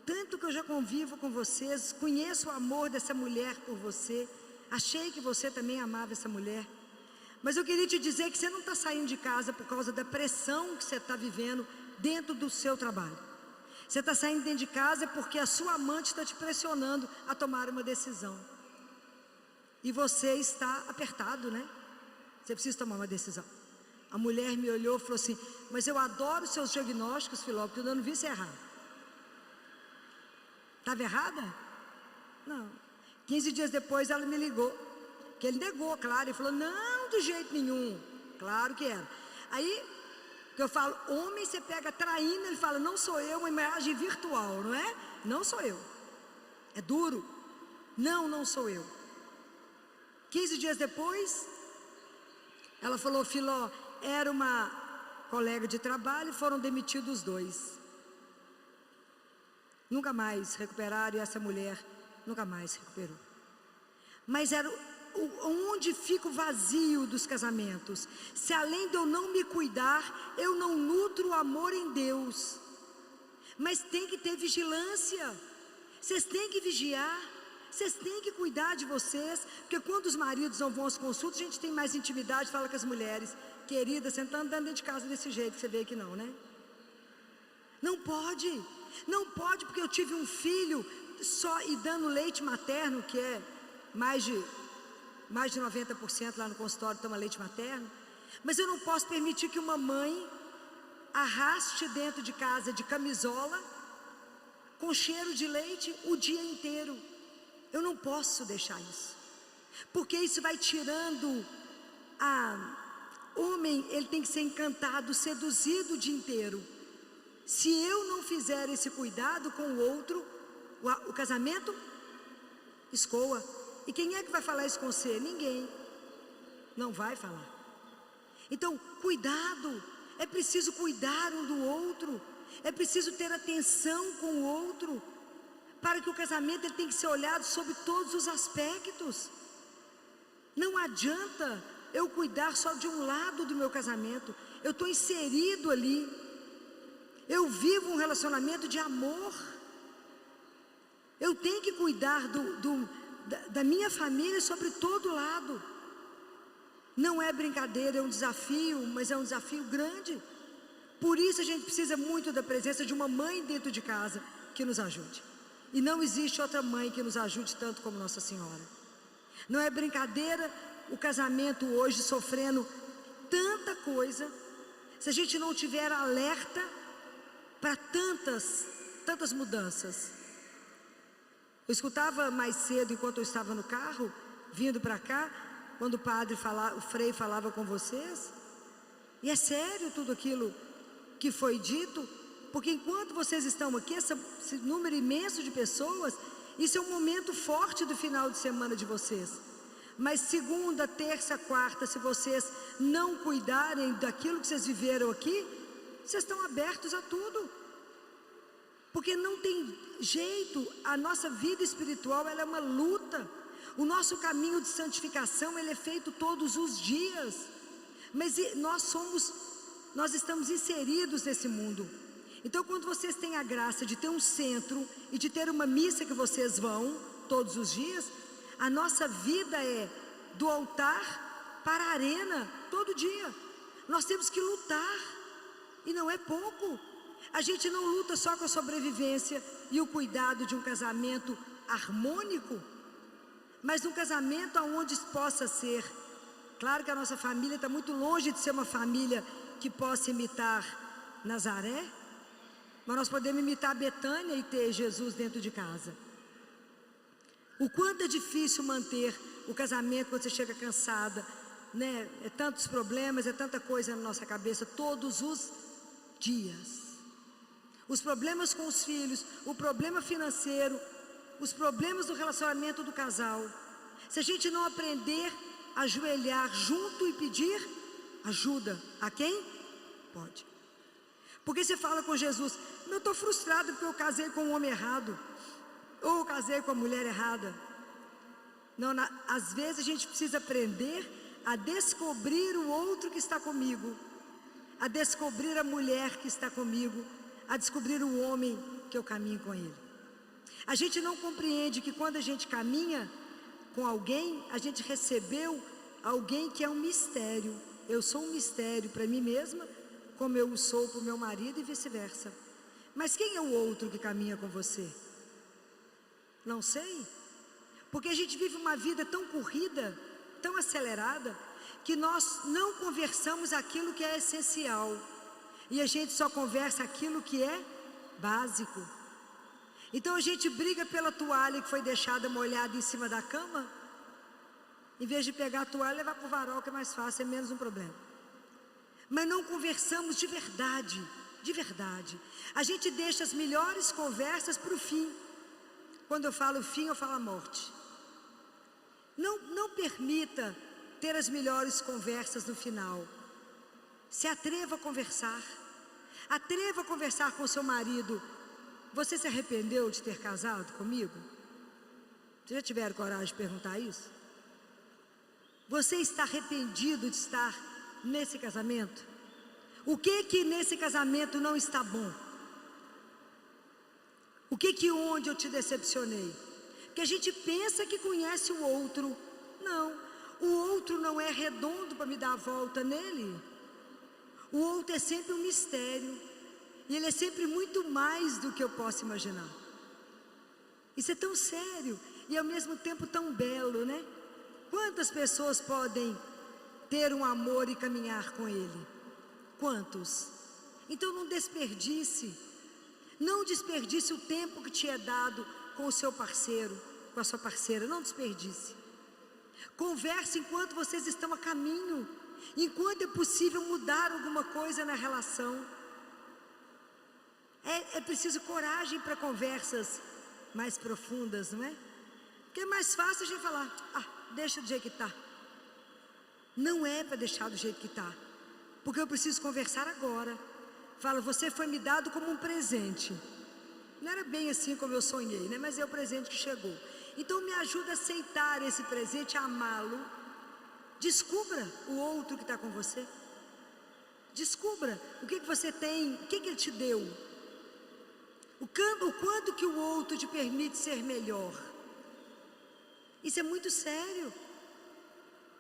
tanto que eu já convivo com vocês, conheço o amor dessa mulher por você, achei que você também amava essa mulher. Mas eu queria te dizer que você não está saindo de casa por causa da pressão que você está vivendo dentro do seu trabalho. Você está saindo dentro de casa porque a sua amante está te pressionando a tomar uma decisão. E você está apertado, né? Você precisa tomar uma decisão. A mulher me olhou e falou assim, mas eu adoro seus diagnósticos, Filó, porque eu não vi você errar. Estava errada? Não. 15 dias depois ela me ligou. Que ele negou, claro, ele falou, não, de jeito nenhum. Claro que era. Aí, que eu falo, homem você pega traindo, ele fala, não sou eu, uma imagem virtual, não é? Não sou eu. É duro. Não sou eu. 15 dias depois, ela falou, Filó, era uma colega de trabalho e foram demitidos os 2. Nunca mais recuperaram e essa mulher nunca mais recuperou. Mas era onde fica o vazio dos casamentos? Se além de eu não me cuidar, eu não nutro o amor em Deus. Mas tem que ter vigilância. Vocês têm que vigiar. Vocês têm que cuidar de vocês. Porque quando os maridos não vão às consultas, a gente tem mais intimidade, fala com as mulheres. Querida, você não está andando dentro de casa desse jeito que você vê que não, né? Não pode. Não pode, porque eu tive um filho só e dando leite materno, que é mais de 90% lá no consultório toma leite materno. Mas eu não posso permitir que uma mãe arraste dentro de casa de camisola com cheiro de leite o dia inteiro. Eu não posso deixar isso, porque isso vai tirando homem, ele tem que ser encantado, seduzido o dia inteiro. Se eu não fizer esse cuidado com o outro, o casamento escoa. E quem é que vai falar isso com você? Ninguém. Não vai falar. Então, cuidado. é preciso cuidar um do outro, é preciso ter atenção com o outro, para que o casamento ele tem que ser olhado sobre todos os aspectos. Não adianta eu cuidar só de um lado do meu casamento, eu estou inserido ali, eu vivo um relacionamento de amor, eu tenho que cuidar da minha família sobre todo lado. Não é brincadeira, é um desafio, mas é um desafio grande. Por isso a gente precisa muito da presença de uma mãe dentro de casa que nos ajude. E não existe outra mãe que nos ajude tanto como Nossa Senhora. Não é brincadeira o casamento hoje sofrendo tanta coisa, se a gente não tiver alerta para tantas mudanças. Eu escutava mais cedo, enquanto eu estava no carro, vindo para cá, quando o Frei falava com vocês, e é sério tudo aquilo que foi dito, porque enquanto vocês estão aqui, esse número imenso de pessoas, isso é um momento forte do final de semana de vocês. Mas segunda, terça, quarta, se vocês não cuidarem daquilo que vocês viveram aqui, vocês estão abertos a tudo. Porque não tem jeito, a nossa vida espiritual ela é uma luta. O nosso caminho de santificação ele é feito todos os dias. Mas nós estamos inseridos nesse mundo. Então quando vocês têm a graça de ter um centro e de ter uma missa que vocês vão todos os dias, a nossa vida é do altar para a arena todo dia. Nós temos que lutar, e não é pouco. A gente não luta só com a sobrevivência e o cuidado de um casamento harmônico, mas um casamento onde possa ser, claro que a nossa família está muito longe de ser uma família que possa imitar Nazaré, mas nós podemos imitar Betânia e ter Jesus dentro de casa. O quanto é difícil manter o casamento quando você chega cansada, né? É tantos problemas, é tanta coisa na nossa cabeça todos os dias. Os problemas com os filhos, o problema financeiro, os problemas do relacionamento do casal. Se a gente não aprender a ajoelhar junto e pedir ajuda a quem? Pode. Porque você fala com Jesus, eu estou frustrado porque eu casei com um homem errado, ou eu casei com a mulher errada. Não, às vezes a gente precisa aprender a descobrir o outro que está comigo, a descobrir a mulher que está comigo, a descobrir o homem que eu caminho com ele. A gente não compreende que quando a gente caminha com alguém, a gente recebeu alguém que é um mistério. Eu sou um mistério para mim mesma, como eu sou para o meu marido e vice-versa. Mas quem é o outro que caminha com você? Não sei. Porque a gente vive uma vida tão corrida, tão acelerada, que nós não conversamos aquilo que é essencial. E a gente só conversa aquilo que é básico. Então a gente briga pela toalha que foi deixada molhada em cima da cama, em vez de pegar a toalha e levar para o varal, que é mais fácil, é menos um problema. Mas não conversamos de verdade, de verdade. A gente deixa as melhores conversas para o fim. Quando eu falo fim, eu falo a morte. Não permita ter as melhores conversas no final. Se atreva a conversar. Atreva a conversar com seu marido. Você se arrependeu de ter casado comigo? Vocês já tiveram coragem de perguntar isso? Você está arrependido de estar nesse casamento? O que nesse casamento não está bom? O que onde eu te decepcionei? Porque a gente pensa que conhece o outro. Não, o outro não é redondo para me dar a volta nele. O outro é sempre um mistério. E ele é sempre muito mais do que eu posso imaginar. Isso é tão sério e ao mesmo tempo tão belo, né? Quantas pessoas podem ter um amor e caminhar com ele? Quantos? Então não desperdice. Não desperdice o tempo que te é dado com o seu parceiro, com a sua parceira. Não desperdice. Converse enquanto vocês estão a caminho. Enquanto é possível mudar alguma coisa na relação. É preciso coragem para conversas mais profundas, não é? Porque é mais fácil a gente falar, deixa do jeito que está. Não é para deixar do jeito que está. porque eu preciso conversar agora. Fala, você foi me dado como um presente. Não era bem assim como eu sonhei, né? Mas é o presente que chegou. Então me ajuda a aceitar esse presente, a amá-lo. Descubra o outro que está com você. Descubra o que você tem, o que ele te deu. O quanto que o outro te permite ser melhor. Isso é muito sério.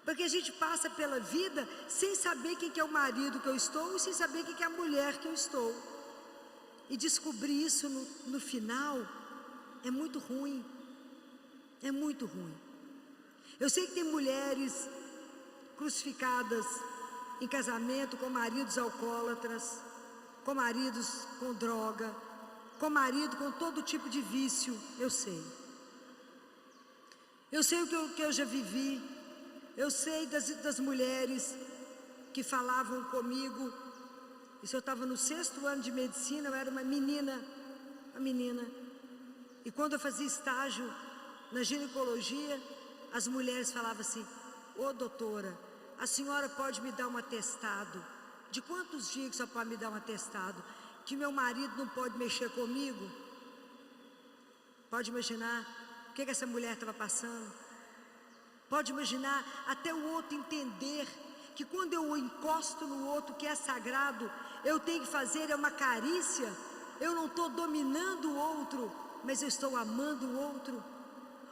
Porque a gente passa pela vida sem saber quem que é o marido que eu estou, e sem saber quem que é a mulher que eu estou. E descobrir isso no final é muito ruim. É muito ruim. Eu sei que tem mulheres crucificadas em casamento com maridos alcoólatras, com maridos com droga, com marido com todo tipo de vício. Eu sei. Eu sei o que eu já vivi. Eu sei das mulheres que falavam comigo. Isso eu estava no 6º ano de medicina, eu era uma menina. E quando eu fazia estágio na ginecologia, as mulheres falavam assim: ô doutora, a senhora pode me dar um atestado? De quantos dias que a senhora pode me dar um atestado? Que meu marido não pode mexer comigo? Pode imaginar o que essa mulher estava passando? Pode imaginar até o outro entender que quando eu encosto no outro que é sagrado, eu tenho que fazer uma carícia. Eu não estou dominando o outro, mas eu estou amando o outro.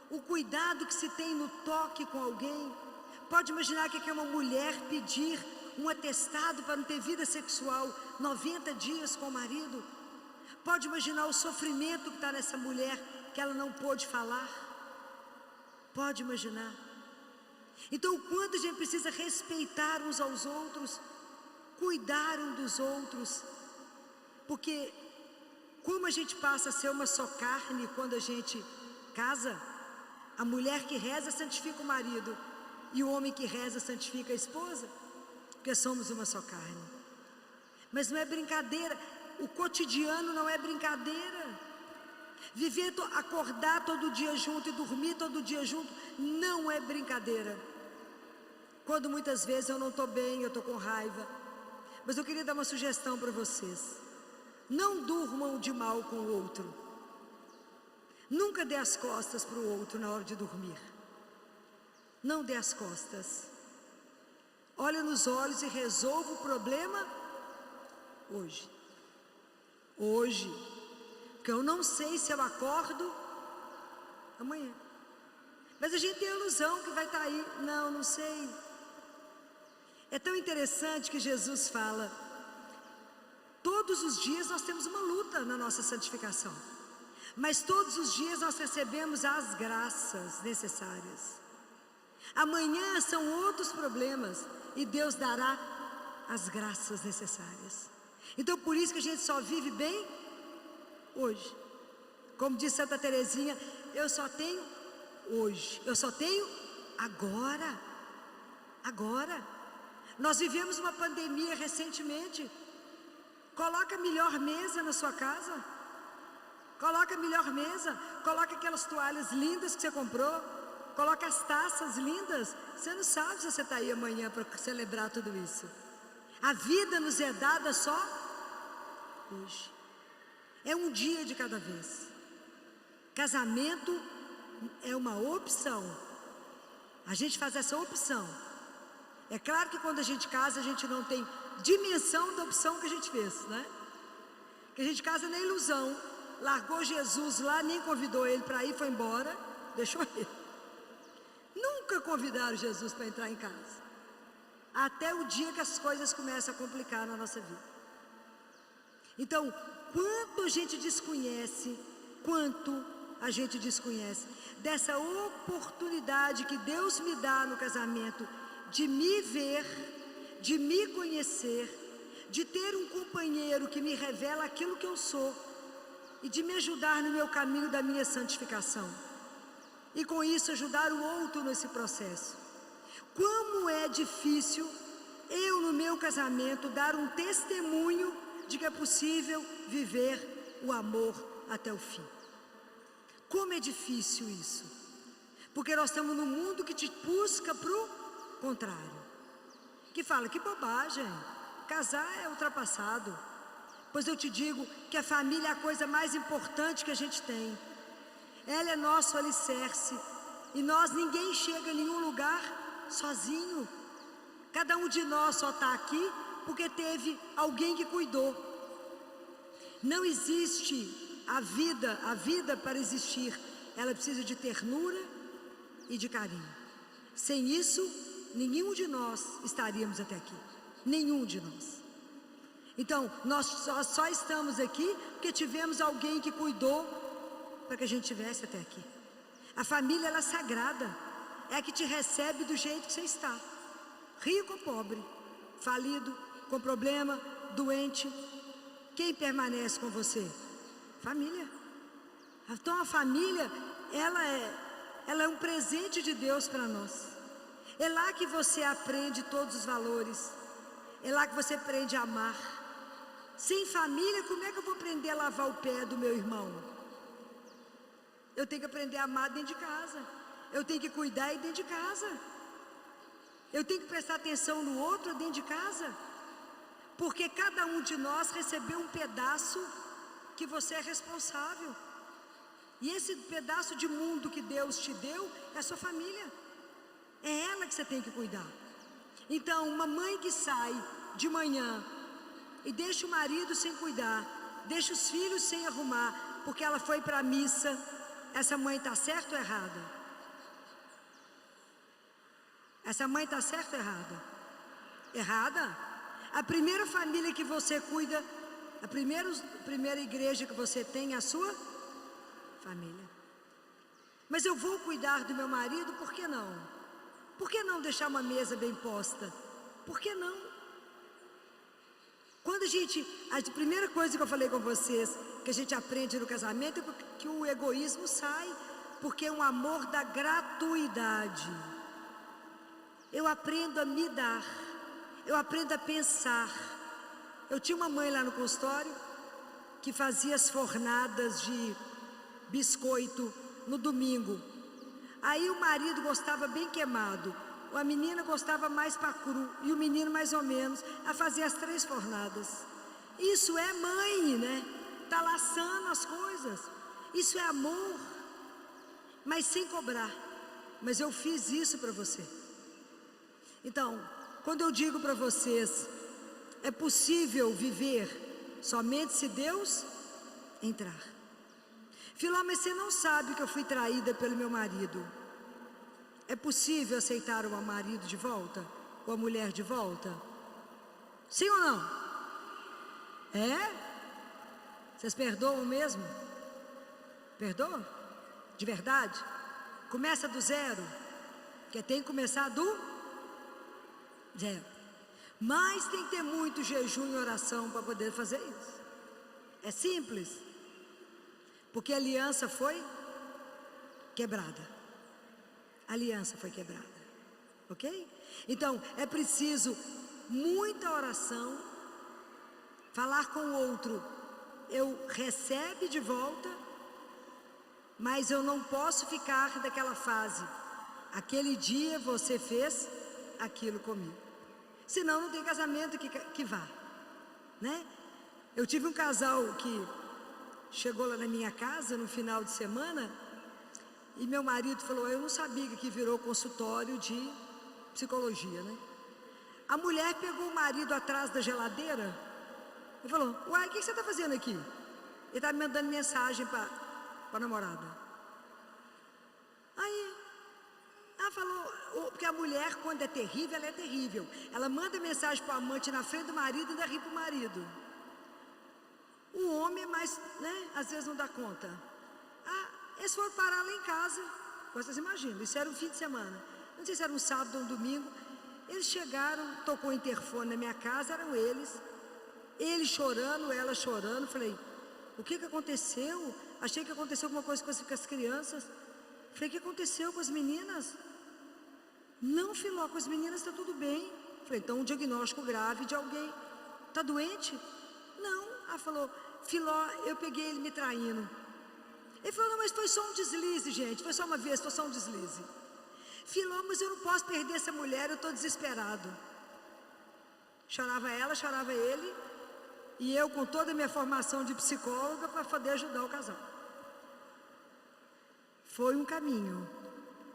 O cuidado que se tem no toque com alguém. Pode imaginar que é uma mulher pedir um atestado para não ter vida sexual 90 dias com o marido. Pode imaginar o sofrimento que está nessa mulher, que ela não pôde falar. Pode imaginar. Então, o quanto a gente precisa respeitar uns aos outros, cuidar um dos outros, porque como a gente passa a ser uma só carne quando a gente casa, a mulher que reza santifica o marido, e o homem que reza santifica a esposa, porque somos uma só carne. Mas não é brincadeira, o cotidiano não é brincadeira. Viver, acordar todo dia junto e dormir todo dia junto, não é brincadeira. Quando muitas vezes eu não estou bem, eu estou com raiva. Mas eu queria dar uma sugestão para vocês. Não durmam de mal com o outro. Nunca dê as costas para o outro na hora de dormir. Não dê as costas. Olha nos olhos e resolva o problema hoje. Hoje. Porque eu não sei se eu acordo amanhã. Mas a gente tem a ilusão que vai estar aí. Não sei. É tão interessante que Jesus fala: todos os dias nós temos uma luta na nossa santificação. Mas todos os dias nós recebemos as graças necessárias. Amanhã são outros problemas e Deus dará as graças necessárias. Então por isso que a gente só vive bem hoje. Como diz Santa Teresinha, eu só tenho hoje, eu só tenho agora. Nós vivemos uma pandemia recentemente. Coloca a melhor mesa na sua casa. Coloca a melhor mesa. Coloca aquelas toalhas lindas que você comprou. Coloca as taças lindas. Você não sabe se você está aí amanhã para celebrar tudo isso. A vida nos é dada só hoje. É um dia de cada vez. Casamento é uma opção. A gente faz essa opção. É claro que quando a gente casa, a gente não tem dimensão da opção que a gente fez, né? Que a gente casa na ilusão. Largou Jesus lá, nem convidou ele para ir, foi embora, deixou ele. Nunca convidaram Jesus para entrar em casa. Até o dia que as coisas começam a complicar na nossa vida. Então, quanto a gente desconhece dessa oportunidade que Deus me dá no casamento, de me ver, de me conhecer, de ter um companheiro que me revela aquilo que eu sou e de me ajudar no meu caminho da minha santificação. E com isso ajudar o outro nesse processo. Como é difícil eu no meu casamento dar um testemunho de que é possível viver o amor até o fim. Como é difícil isso. Porque nós estamos num mundo que te busca para o contrário. Que fala, que bobagem. casar é ultrapassado. Pois eu te digo que a família é a coisa mais importante que a gente tem. Ela é nosso alicerce. E ninguém chega em nenhum lugar sozinho. Cada um de nós só está aqui porque teve alguém que cuidou. Não existe a vida para existir, ela precisa de ternura e de carinho. Sem isso, nenhum de nós estaríamos até aqui. Nenhum de nós. Então, nós só estamos aqui porque tivemos alguém que cuidou para que a gente estivesse até aqui. A família, ela é sagrada. É a que te recebe do jeito que você está. Rico ou pobre, falido, com problema, doente. Quem permanece com você? Família. Então a família, ela é um presente de Deus para nós. É lá que você aprende todos os valores. É lá que você aprende a amar. Sem família, como é que eu vou aprender a lavar o pé do meu irmão? Eu tenho que aprender a amar dentro de casa. Eu tenho que cuidar dentro de casa. Eu tenho que prestar atenção no outro dentro de casa. Porque cada um de nós recebeu um pedaço que você é responsável. E esse pedaço de mundo que Deus te deu é a sua família. É ela que você tem que cuidar. Então, uma mãe que sai de manhã e deixa o marido sem cuidar, deixa os filhos sem arrumar, porque ela foi para a missa, essa mãe está certa ou errada? Essa mãe está certa ou errada? Errada? A primeira família que você cuida, a primeira igreja que você tem é a sua família. Mas eu vou cuidar do meu marido, por que não? Por que não deixar uma mesa bem posta? Por que não? Quando a primeira coisa que eu falei com vocês, que a gente aprende no casamento, é que o egoísmo sai, porque é um amor da gratuidade. Eu aprendo a me dar, eu aprendo a pensar. Eu tinha uma mãe lá no consultório, que fazia as fornadas de biscoito no domingo. Aí o marido gostava bem queimado, a menina gostava mais para cru, e o menino mais ou menos. Ela fazia as 3 fornadas. Isso é mãe, né? Tá laçando as coisas. Isso é amor. Mas sem cobrar. Mas eu fiz isso para você. Então, quando eu digo para vocês, é possível viver somente se Deus entrar. Filó, mas você não sabe que eu fui traída pelo meu marido. É possível aceitar o marido de volta? Ou a mulher de volta? Sim ou não? É? Vocês perdoam mesmo? Perdoam? De verdade? Começa do zero? Porque tem que começar do zero. Mas tem que ter muito jejum e oração para poder fazer isso. É simples. Porque a aliança foi quebrada. A aliança foi quebrada. Ok? Então, é preciso muita oração. Falar com o outro. Eu recebo de volta. Mas eu não posso ficar daquela fase. Aquele dia você fez aquilo comigo. Senão não tem casamento que vá. Né? Eu tive um casal que chegou lá na minha casa no final de semana, e meu marido falou, eu não sabia que aqui virou consultório de psicologia, né? A mulher pegou o marido atrás da geladeira e falou, uai, o que você está fazendo aqui? Ele está me mandando mensagem para a namorada. Aí, ela falou, porque a mulher, quando é terrível, ela é terrível. Ela manda mensagem para o amante na frente do marido e ainda ri para o marido. O homem é mais, né, às vezes não dá conta. Eles foram parar lá em casa. Vocês imaginam, isso era um fim de semana. Não sei se era um sábado ou um domingo. Eles chegaram, tocou o interfone na minha casa, eram eles. Ele chorando, ela chorando. Falei, o que aconteceu? Achei que aconteceu alguma coisa com as crianças. Falei, o que aconteceu com as meninas? Não, Filó, com as meninas está tudo bem. Falei, então um diagnóstico grave de alguém. Está doente? Não. Ela falou, Filó, eu peguei ele me traindo. Ele falou, não, mas foi só um deslize, gente. Foi só uma vez, foi só um deslize. Filó, mas eu não posso perder essa mulher, eu estou desesperado. Chorava ela, chorava ele, e eu com toda a minha formação de psicóloga para poder ajudar o casal. Foi um caminho,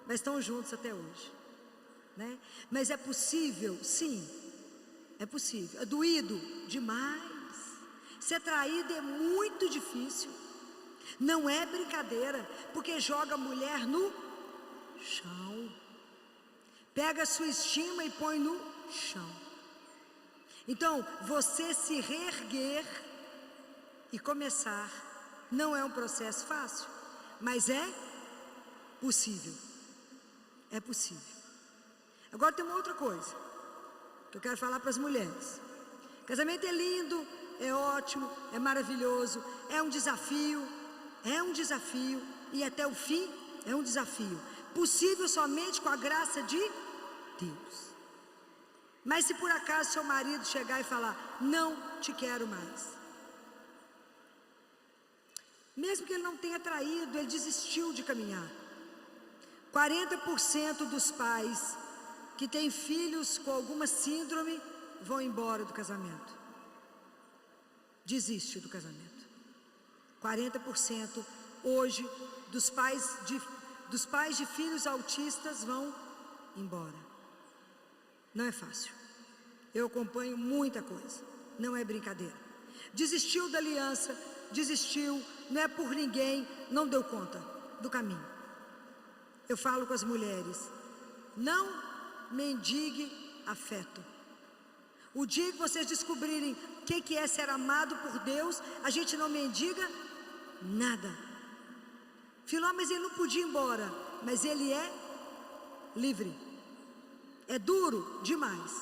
mas estão juntos até hoje, né? Mas é possível, sim, é possível. É doído demais. Ser traído é muito difícil. Não é brincadeira, porque joga a mulher no chão. Pega a sua estima e põe no chão. Então, você se reerguer e começar, não é um processo fácil, mas é possível. É possível. Agora tem uma outra coisa que eu quero falar para as mulheres. Casamento é lindo, é ótimo, é maravilhoso, é um desafio, e até o fim é um desafio. Possível somente com a graça de Deus. Mas se por acaso seu marido chegar e falar, não te quero mais, mesmo que ele não tenha traído, ele desistiu de caminhar. 40% dos pais que têm filhos com alguma síndrome vão embora do casamento. Desiste do casamento. 40% hoje dos pais de filhos autistas vão embora. Não é fácil. Eu acompanho muita coisa. Não é brincadeira. Desistiu da aliança, desistiu, não é por ninguém, não deu conta do caminho. Eu falo com as mulheres, não mendigue afeto. O dia que vocês descobrirem o que é ser amado por Deus, a gente não mendiga nada. Filó, mas ele não podia ir embora, mas ele é livre. É duro demais,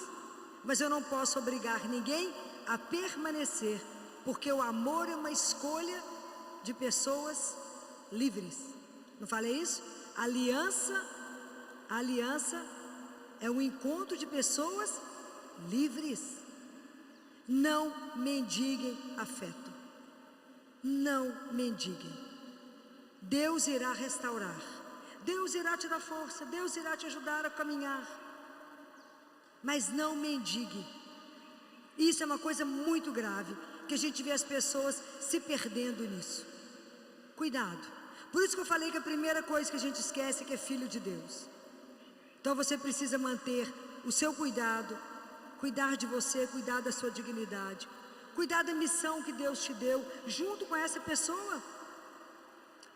mas eu não posso obrigar ninguém a permanecer, porque o amor é uma escolha de pessoas livres. Não falei isso? Aliança é um encontro de pessoas livres. Não mendiguem afeto. Não mendiguem. Deus irá restaurar. Deus irá te dar força. Deus irá te ajudar a caminhar. Mas não mendigue. Isso é uma coisa muito grave, que a gente vê as pessoas se perdendo nisso. Cuidado. Por isso que eu falei que a primeira coisa que a gente esquece é que é filho de Deus. Então você precisa manter o seu cuidado, cuidar de você, cuidar da sua dignidade, cuidar da missão que Deus te deu, junto com essa pessoa,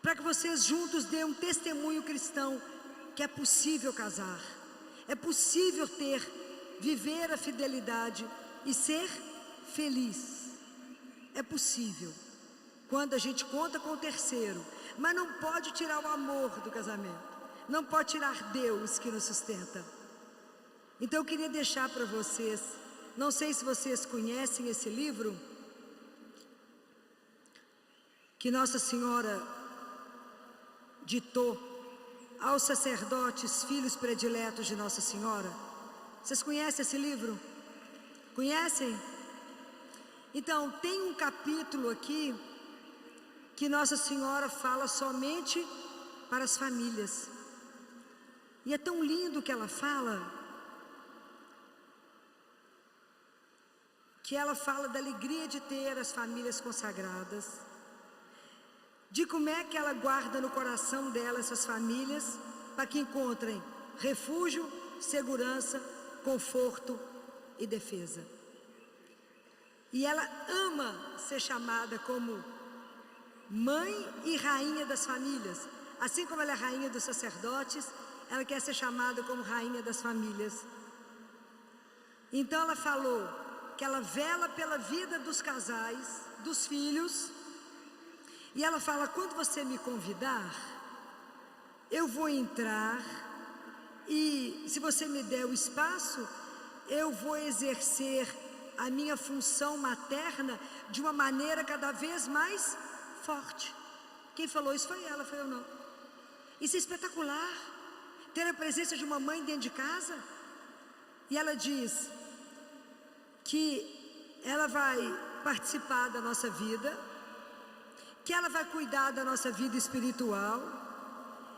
para que vocês juntos dêem um testemunho cristão, que é possível casar, é possível viver a fidelidade e ser feliz. É possível, quando a gente conta com o terceiro, mas não pode tirar o amor do casamento, não pode tirar Deus que nos sustenta. Então eu queria deixar para vocês, não sei se vocês conhecem esse livro, que Nossa Senhora ditou aos sacerdotes, filhos prediletos de Nossa Senhora. Vocês conhecem esse livro? Conhecem? Então, tem um capítulo aqui que Nossa Senhora fala somente para as famílias. E é tão lindo que ela fala, da alegria de ter as famílias consagradas, de como é que ela guarda no coração dela essas famílias, para que encontrem refúgio, segurança, conforto e defesa. E ela ama ser chamada como mãe e rainha das famílias. Assim como ela é rainha dos sacerdotes, ela quer ser chamada como rainha das famílias. Então ela falou que ela vela pela vida dos casais, dos filhos, e ela fala, quando você me convidar, eu vou entrar, e se você me der o espaço, eu vou exercer a minha função materna de uma maneira cada vez mais forte. Quem falou isso foi ela, foi eu não. Isso é espetacular, ter a presença de uma mãe dentro de casa. E ela diz que ela vai participar da nossa vida, que ela vai cuidar da nossa vida espiritual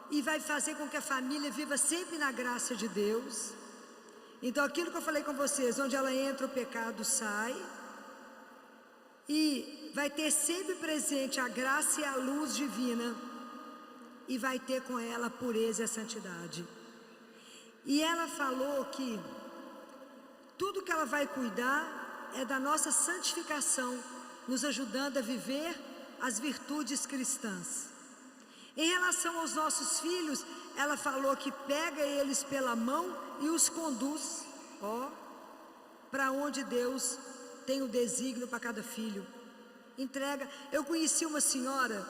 e vai fazer com que a família viva sempre na graça de Deus, Então aquilo que eu falei com vocês, onde ela entra o pecado sai, e vai ter sempre presente a graça e a luz divina, e vai ter com ela a pureza e a santidade. E ela falou que tudo que ela vai cuidar é da nossa santificação, nos ajudando a viver as virtudes cristãs. Em relação aos nossos filhos, ela falou que pega eles pela mão e os conduz, para onde Deus tem o desígnio para cada filho. Entrega. Eu conheci uma senhora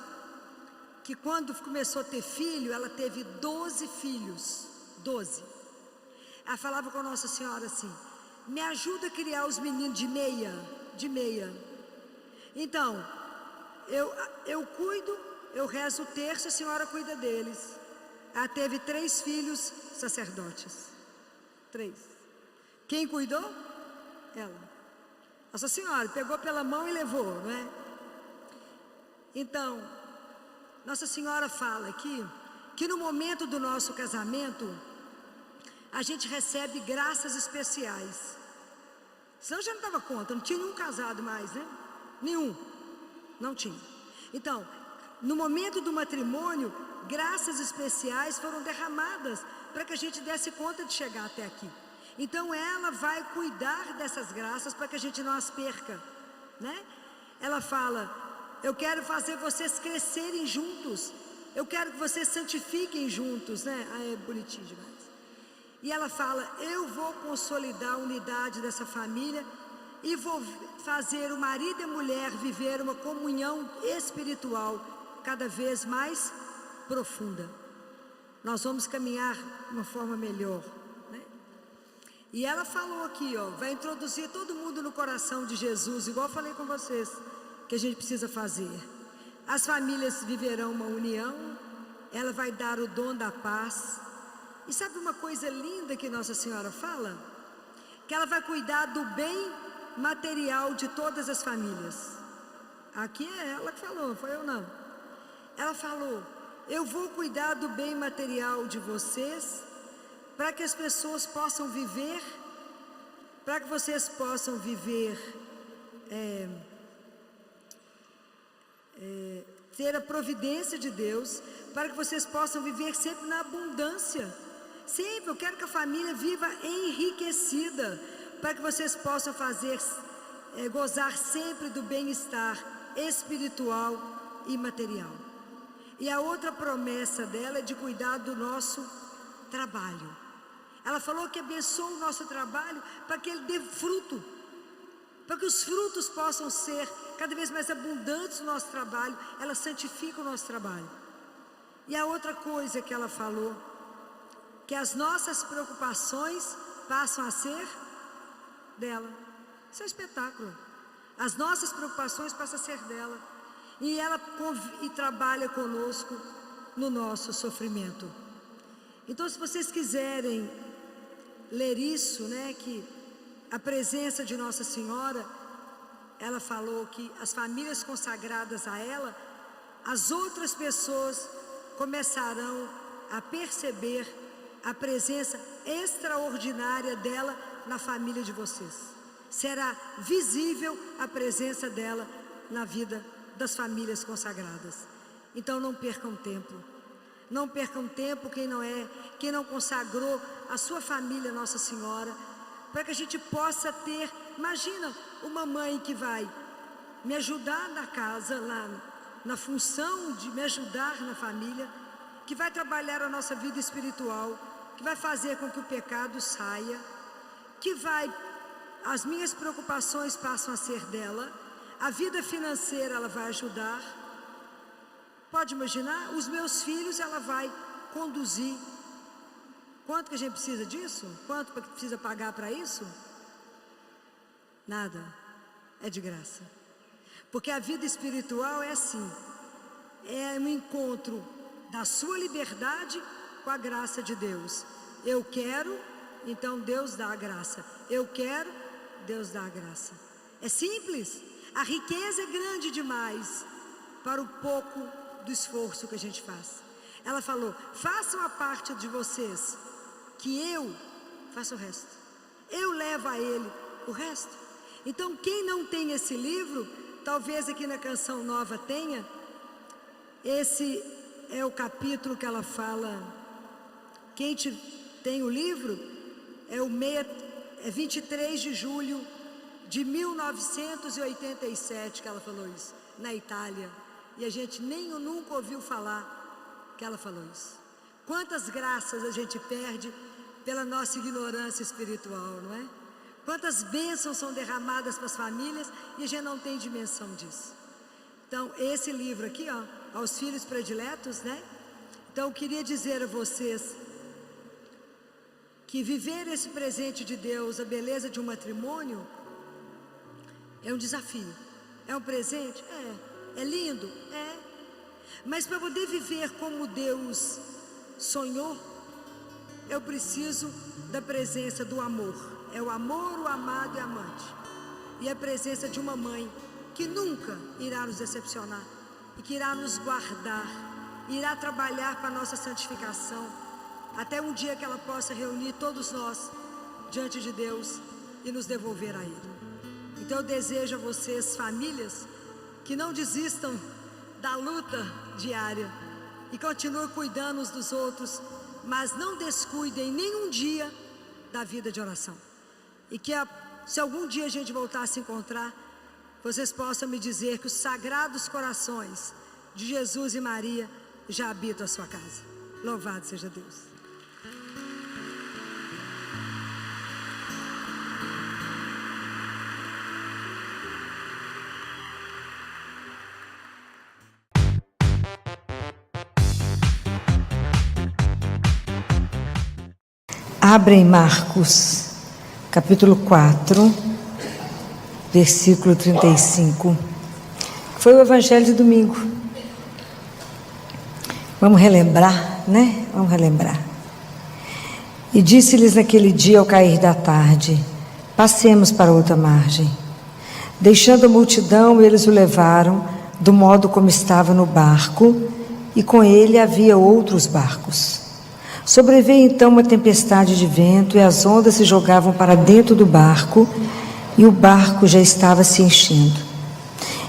que quando começou a ter filho, ela teve 12 filhos, 12. Ela falava com a Nossa Senhora assim: me ajuda a criar os meninos de meia. Então, eu cuido, eu rezo o terço, a senhora cuida deles. Ela teve 3 filhos sacerdotes. 3. Quem cuidou? Ela. Nossa Senhora pegou pela mão e levou, não é? Então, Nossa Senhora fala aqui que no momento do nosso casamento a gente recebe graças especiais. Senão já não dava conta, não tinha nenhum casado mais, né? Nenhum, não tinha. Então, no momento do matrimônio, graças especiais foram derramadas para que a gente desse conta de chegar até aqui. Então ela vai cuidar dessas graças para que a gente não as perca, né? Ela fala: eu quero fazer vocês crescerem juntos, eu quero que vocês santifiquem juntos, né? É bonitinho demais. E ela fala: eu vou consolidar a unidade dessa família e vou fazer o marido e a mulher viver uma comunhão espiritual cada vez mais profunda. Nós vamos caminhar de uma forma melhor, né? E ela falou aqui, vai introduzir todo mundo no coração de Jesus, igual eu falei com vocês, que a gente precisa fazer. As famílias viverão uma união, ela vai dar o dom da paz. E sabe uma coisa linda que Nossa Senhora fala? Que ela vai cuidar do bem material de todas as famílias. Aqui é ela que falou, não foi eu não. Ela falou: eu vou cuidar do bem material de vocês, para que as pessoas possam viver, para que vocês possam viver, ter a providência de Deus, para que vocês possam viver sempre na abundância. Sempre, eu quero que a família viva enriquecida, para que vocês possam gozar sempre do bem-estar espiritual e material. E a outra promessa dela é de cuidar do nosso trabalho. Ela falou que abençoa o nosso trabalho para que ele dê fruto, para que os frutos possam ser cada vez mais abundantes no nosso trabalho. Ela santifica o nosso trabalho. E a outra coisa que ela falou, que as nossas preocupações passam a ser dela. Isso é um espetáculo. As nossas preocupações passam a ser dela. E ela trabalha conosco no nosso sofrimento. Então, se vocês quiserem ler isso, né, que a presença de Nossa Senhora, ela falou que as famílias consagradas a ela, as outras pessoas começarão a perceber a presença extraordinária dela na família de vocês. Será visível a presença dela na vida das famílias consagradas. Então não percam tempo. Não percam tempo quem não consagrou a sua família Nossa Senhora, para que a gente possa ter, imagina uma mãe que vai me ajudar na casa, lá na função de me ajudar na família, que vai trabalhar a nossa vida espiritual, que vai fazer com que o pecado saia, as minhas preocupações passam a ser dela, a vida financeira ela vai ajudar. Pode imaginar? Os meus filhos ela vai conduzir. Quanto que a gente precisa disso? Quanto que precisa pagar para isso? Nada, é de graça. Porque a vida espiritual é assim, é um encontro da sua liberdade com a graça de Deus. Eu quero, então Deus dá a graça. Eu quero, Deus dá a graça. É simples. A riqueza é grande demais para o pouco do esforço que a gente faz. Ela falou: façam a parte de vocês, que eu faço o resto. eu levo a Ele o resto. Então, quem não tem esse livro, talvez aqui na Canção Nova tenha. Esse é o capítulo que ela fala. Quem tem o livro é 23 de julho de 1987 que ela falou isso, na Itália. E a gente nunca ouviu falar que ela falou isso. Quantas graças a gente perde pela nossa ignorância espiritual, não é? Quantas bênçãos são derramadas para as famílias e a gente não tem dimensão disso. Então, esse livro aqui, ó, aos filhos prediletos, né? Então, eu queria dizer a vocês que viver esse presente de Deus, a beleza de um matrimônio, é um desafio. É um presente? É lindo? É. Mas para poder viver como Deus sonhou, eu preciso da presença do amor. É o amor, o amado e amante. E a presença de uma mãe que nunca irá nos decepcionar e que irá nos guardar, irá trabalhar para a nossa santificação, até um dia que ela possa reunir todos nós diante de Deus e nos devolver a Ele. Então eu desejo a vocês, famílias, que não desistam da luta diária e continuem cuidando uns dos outros, mas não descuidem nenhum dia da vida de oração. E que se algum dia a gente voltar a se encontrar, vocês possam me dizer que os sagrados corações de Jesus e Maria já habitam a sua casa. Louvado seja Deus. Abra em Marcos, capítulo 4, versículo 35. Foi o evangelho de domingo. Vamos relembrar, né? Vamos relembrar. E disse-lhes naquele dia ao cair da tarde: passemos para outra margem. Deixando a multidão, eles o levaram do modo como estava no barco, e com ele havia outros barcos. Sobreveio então uma tempestade de vento, e as ondas se jogavam para dentro do barco, e o barco já estava se enchendo.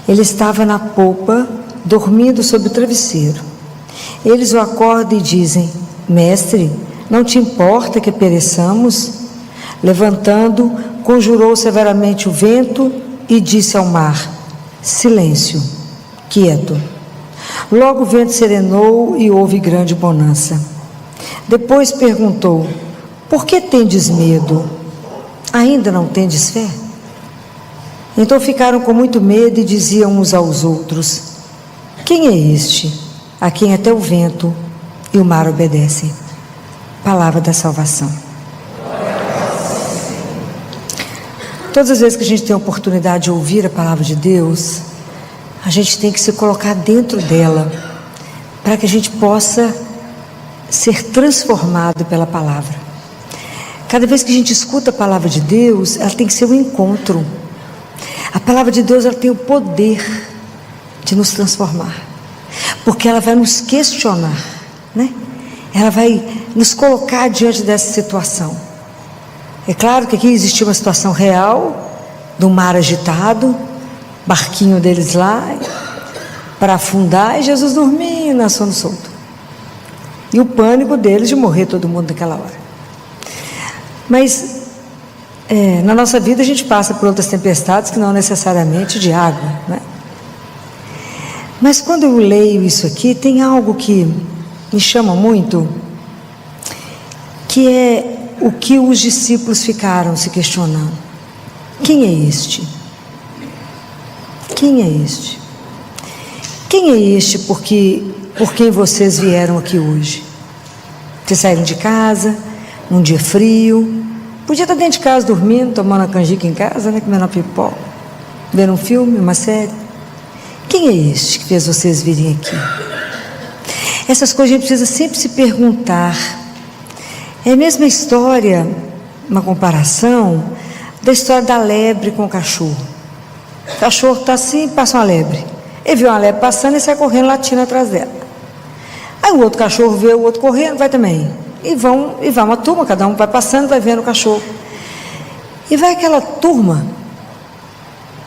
Ele estava na popa, dormindo sob o travesseiro. Eles o acordam e dizem: mestre, não te importa que pereçamos? Levantando, conjurou severamente o vento e disse ao mar: silêncio, quieto. Logo o vento serenou e houve grande bonança. Depois perguntou: por que tendes medo? Ainda não tendes fé? Então ficaram com muito medo e diziam uns aos outros: quem é este, a quem até o vento e o mar obedecem? Palavra da salvação. Todas as vezes que a gente tem a oportunidade de ouvir a palavra de Deus, a gente tem que se colocar dentro dela, para que a gente possa ser transformado pela palavra. Cada vez que a gente escuta a palavra de Deus, ela tem que ser um encontro. A palavra de Deus, ela tem o poder de nos transformar, porque ela vai nos questionar, né? Ela vai nos colocar diante dessa situação. É claro que aqui existia uma situação real, do mar agitado, barquinho deles lá, para afundar, e Jesus dormindo, na sono solto. E o pânico deles de morrer todo mundo naquela hora. Mas na nossa vida a gente passa por outras tempestades que não necessariamente de água, né? Mas quando eu leio isso aqui, tem algo que me chama muito, que é o que os discípulos ficaram se questionando: quem é este? Quem é este? Quem é este por quem vocês vieram aqui hoje? Vocês saíram de casa, num dia frio, podia estar dentro de casa dormindo, tomando uma canjica em casa, né, comendo uma pipoca, vendo um filme, uma série. Quem é este que fez vocês virem aqui? Essas coisas a gente precisa sempre se perguntar. É a mesma história, uma comparação da história da lebre com o cachorro. O cachorro está assim, passa uma lebre. Ele viu uma lebre passando e sai correndo, latindo atrás dela. Aí o outro cachorro vê o outro correndo, vai também. E vai uma turma, cada um vai passando, vai vendo o cachorro. E vai aquela turma,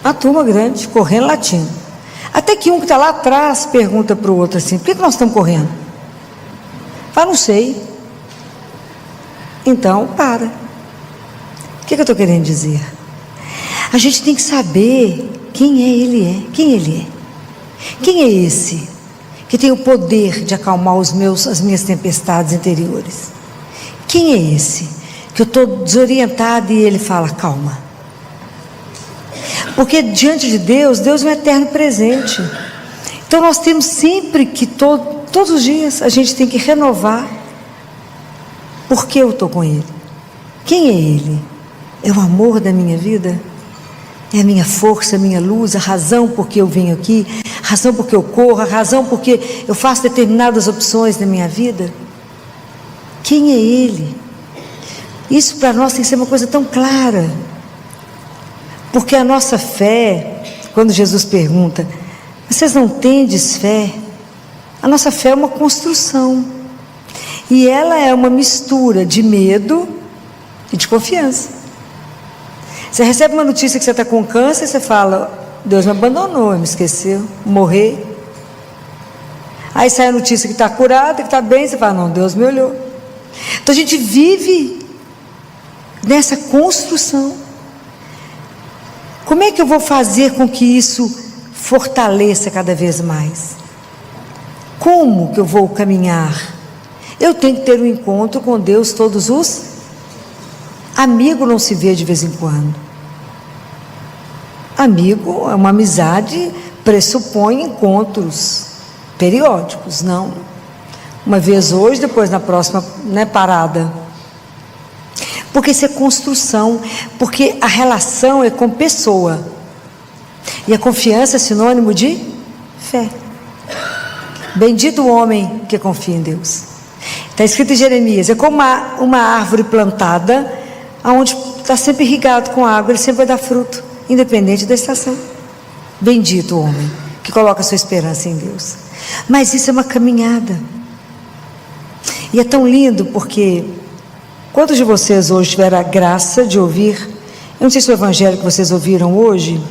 uma turma grande, correndo, latindo. Até que um que está lá atrás pergunta para o outro assim: por que nós estamos correndo? Fala: não sei. Então, para. O que eu estou querendo dizer? A gente tem que saber quem ele é. Quem ele é? Quem é esse que tem o poder de acalmar as minhas tempestades interiores? Quem é esse que eu estou desorientada e ele fala: calma? Porque diante de Deus, Deus é um eterno presente. Então nós temos sempre que, todos os dias, a gente tem que renovar. Por que eu estou com Ele? Quem é Ele? É o amor da minha vida? É a minha força, a minha luz, a razão por que eu venho aqui, a razão por que eu corro, a razão por que eu faço determinadas opções na minha vida? Quem é Ele? Isso para nós tem que ser uma coisa tão clara. Porque a nossa fé, quando Jesus pergunta: vocês não tendes fé? A nossa fé é uma construção. E ela é uma mistura de medo e de confiança. Você recebe uma notícia que você está com câncer e você fala: Deus me abandonou, me esqueceu, morrer. Aí sai a notícia que está curada, que está bem, você fala: não, Deus me olhou. Então a gente vive nessa construção. Como é que eu vou fazer com que isso fortaleça cada vez mais? Como que eu vou caminhar? Eu tenho que ter um encontro com Deus todos os... Amigo não se vê de vez em quando. Amigo é uma amizade, pressupõe encontros periódicos, não uma vez hoje, depois na próxima, parada. Porque isso é construção, porque a relação é com pessoa, e a confiança é sinônimo de fé. Bendito o homem que confia em Deus. Está escrito em Jeremias: é como uma árvore plantada, onde está sempre irrigado com água, ele sempre vai dar fruto, independente da estação. Bendito o homem que coloca sua esperança em Deus. Mas isso é uma caminhada, e é tão lindo, porque quantos de vocês hoje tiveram a graça de ouvir, eu não sei se o evangelho que vocês ouviram hoje,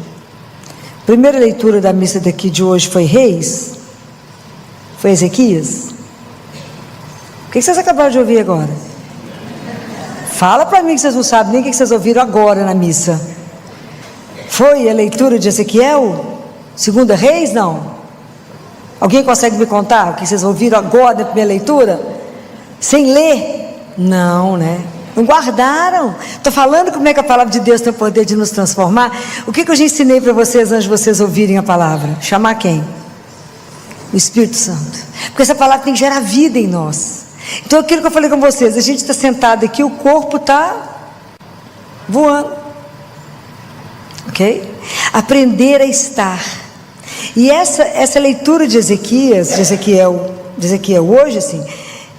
a primeira leitura da missa daqui de hoje foi Reis? Foi Ezequias? O que vocês acabaram de ouvir agora? Fala para mim que vocês não sabem nem o que vocês ouviram agora na missa. Foi a leitura de Ezequiel? Segunda Reis? Não? Alguém consegue me contar o que vocês ouviram agora na primeira leitura? Sem ler? Não, né? Não guardaram. Estou falando como é que a palavra de Deus tem o poder de nos transformar. O que eu já ensinei para vocês antes de vocês ouvirem a palavra? Chamar quem? O Espírito Santo. Porque essa palavra tem que gerar vida em nós. Então aquilo que eu falei com vocês, a gente está sentado aqui, o corpo está voando. Ok? Aprender a estar. E essa leitura de Ezequiel hoje, assim,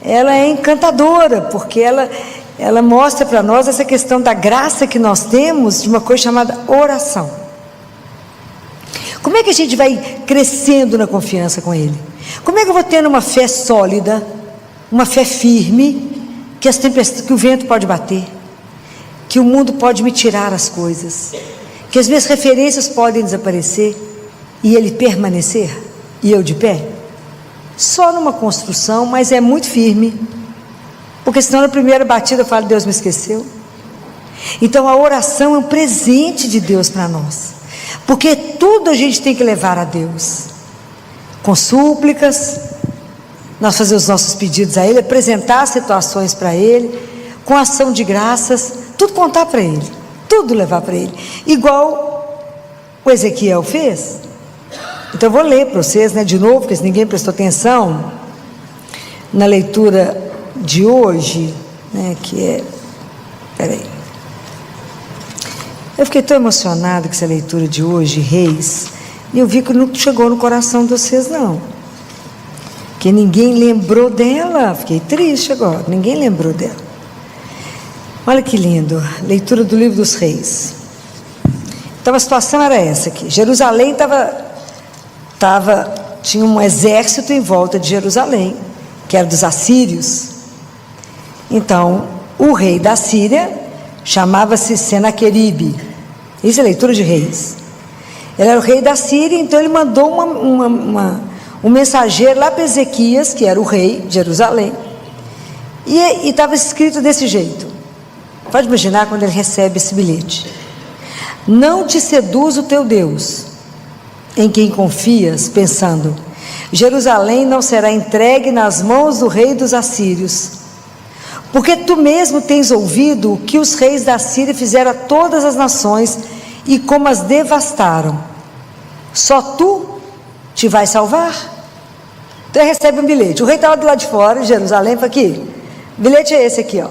ela é encantadora, porque ela mostra para nós essa questão da graça que nós temos de uma coisa chamada oração. Como é que a gente vai crescendo na confiança com Ele? Como é que eu vou tendo uma fé sólida, uma fé firme, que o vento pode bater, que o mundo pode me tirar as coisas, que as minhas referências podem desaparecer e Ele permanecer, e eu de pé? Só numa construção, mas é muito firme, porque senão na primeira batida eu falo: Deus me esqueceu. Então a oração é um presente de Deus para nós, porque tudo a gente tem que levar a Deus, com súplicas, nós fazer os nossos pedidos a Ele, apresentar situações para Ele, com ação de graças, tudo contar para Ele, tudo levar para Ele, igual o Ezequiel fez. Então eu vou ler para vocês, de novo, porque se ninguém prestou atenção, na leitura de hoje, que é, peraí, eu fiquei tão emocionada com essa leitura de hoje, Reis, e eu vi que não chegou no coração de vocês não, que ninguém lembrou dela. Fiquei triste agora, ninguém lembrou dela. Olha que lindo, leitura do livro dos Reis. Então a situação era essa aqui: Jerusalém tinha um exército em volta de Jerusalém, que era dos assírios. Então o rei da Síria chamava-se Senaqueribe. Isso é leitura de Reis. Ele era o rei da Síria, então ele mandou um mensageiro lá para Ezequias, que era o rei de Jerusalém, e estava escrito desse jeito. Pode imaginar quando ele recebe esse bilhete: não te seduz o teu Deus, em quem confias, pensando: Jerusalém não será entregue nas mãos do rei dos assírios, porque tu mesmo tens ouvido o que os reis da Síria fizeram a todas as nações e como as devastaram. Só tu te vais salvar? Então ele recebe um bilhete. O rei estava do lado de fora, de Jerusalém, fala: aqui, o bilhete é esse aqui, ó.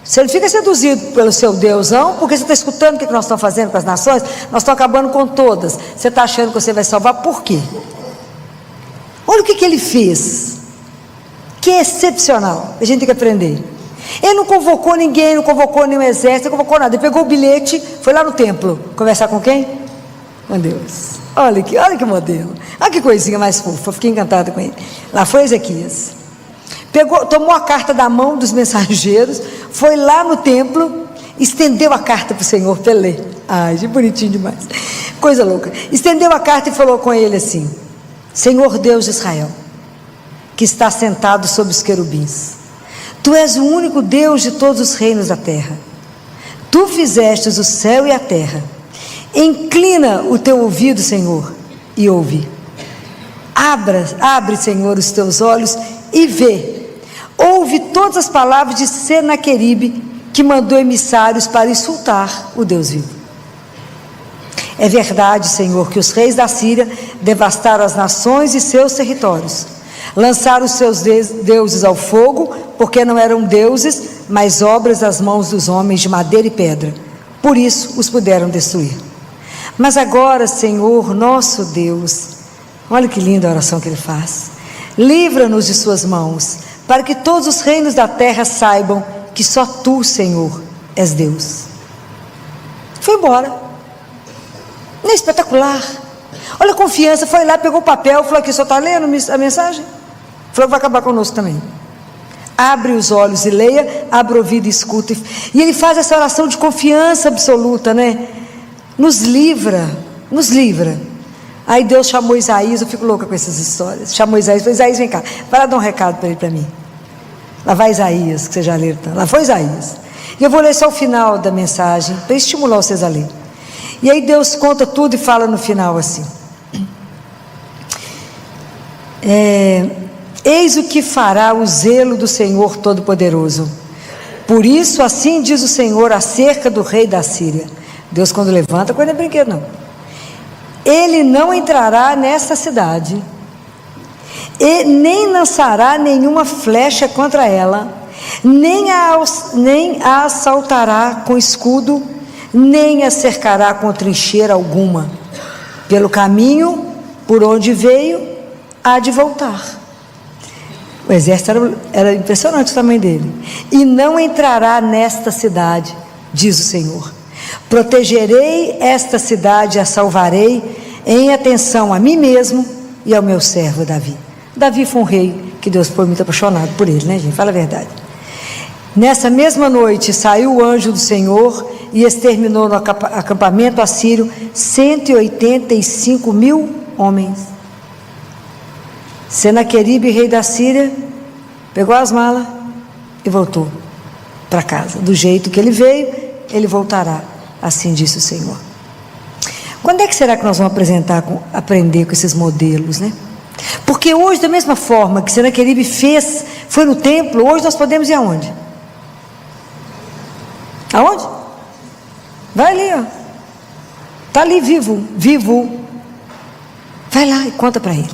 Você não fica seduzido pelo seu Deus, não, porque você está escutando o que nós estamos fazendo com as nações. Nós estamos acabando com todas. Você está achando que você vai salvar, por quê? Olha o que ele fez, que é excepcional, a gente tem que aprender. Ele não convocou ninguém, não convocou nenhum exército, não convocou nada. Ele pegou o bilhete, foi lá no templo, conversar com quem? Com Deus. Olha que modelo, olha que coisinha mais fofa, fiquei encantada com ele. Lá foi Ezequias, tomou a carta da mão dos mensageiros, foi lá no templo, estendeu a carta para o Senhor para ele ler. Ai, que bonitinho demais, coisa louca. Estendeu a carta e falou com ele assim: Senhor Deus de Israel, que está sentado sobre os querubins, tu és o único Deus de todos os reinos da terra. Tu fizestes o céu e a terra. Inclina o teu ouvido, Senhor, e ouve. Abre, Senhor, os teus olhos e vê. Ouve todas as palavras de Senaqueribe, que mandou emissários para insultar o Deus vivo. É verdade, Senhor, que os reis da Síria devastaram as nações e seus territórios. Lançaram os seus deuses ao fogo, porque não eram deuses, mas obras das mãos dos homens de madeira e pedra. Por isso os puderam destruir. Mas agora, Senhor, nosso Deus, olha que linda a oração que ele faz: livra-nos de suas mãos, para que todos os reinos da terra saibam que só tu, Senhor, és Deus. Foi embora. Não é espetacular? Olha a confiança, foi lá, pegou o papel, falou: aqui, só está lendo a mensagem? Falou que vai acabar conosco também. Abre os olhos e leia, abre o ouvido e escuta. E ele faz essa oração de confiança absoluta, né? Nos livra, nos livra. Aí Deus chamou Isaías, eu fico louca com essas histórias. Chamou Isaías, falou: Isaías, vem cá, vai lá dar um recado para ele, para mim. Lá vai Isaías, que você já leu, lá foi Isaías. E eu vou ler só o final da mensagem, para estimular vocês a ler. E aí Deus conta tudo e fala no final assim: eis o que fará o zelo do Senhor Todo-Poderoso. Por isso, assim diz o Senhor acerca do rei da Síria. Deus, quando levanta, coisa não é brinquedo, não. Ele não entrará nesta cidade, e nem lançará nenhuma flecha contra ela, nem a assaltará com escudo, nem a cercará com trincheira alguma. Pelo caminho por onde veio, há de voltar. O exército era impressionante o tamanho dele. E não entrará nesta cidade, diz o Senhor. Protegerei esta cidade e a salvarei, em atenção a mim mesmo e ao meu servo Davi. Davi foi um rei que Deus foi muito apaixonado por ele, né, gente? Fala a verdade. Nessa mesma noite saiu o anjo do Senhor e exterminou no acampamento assírio 185 mil homens. Senaqueribe, rei da Síria, pegou as malas e voltou para casa. Do jeito que ele veio, ele voltará, assim disse o Senhor. Quando é que será que nós vamos aprender com esses modelos, né? Porque hoje, da mesma forma que Senaqueribe fez, foi no templo, hoje nós podemos ir aonde? Aonde? Vai ali, ó. Está ali vivo. Vai lá e conta para ele.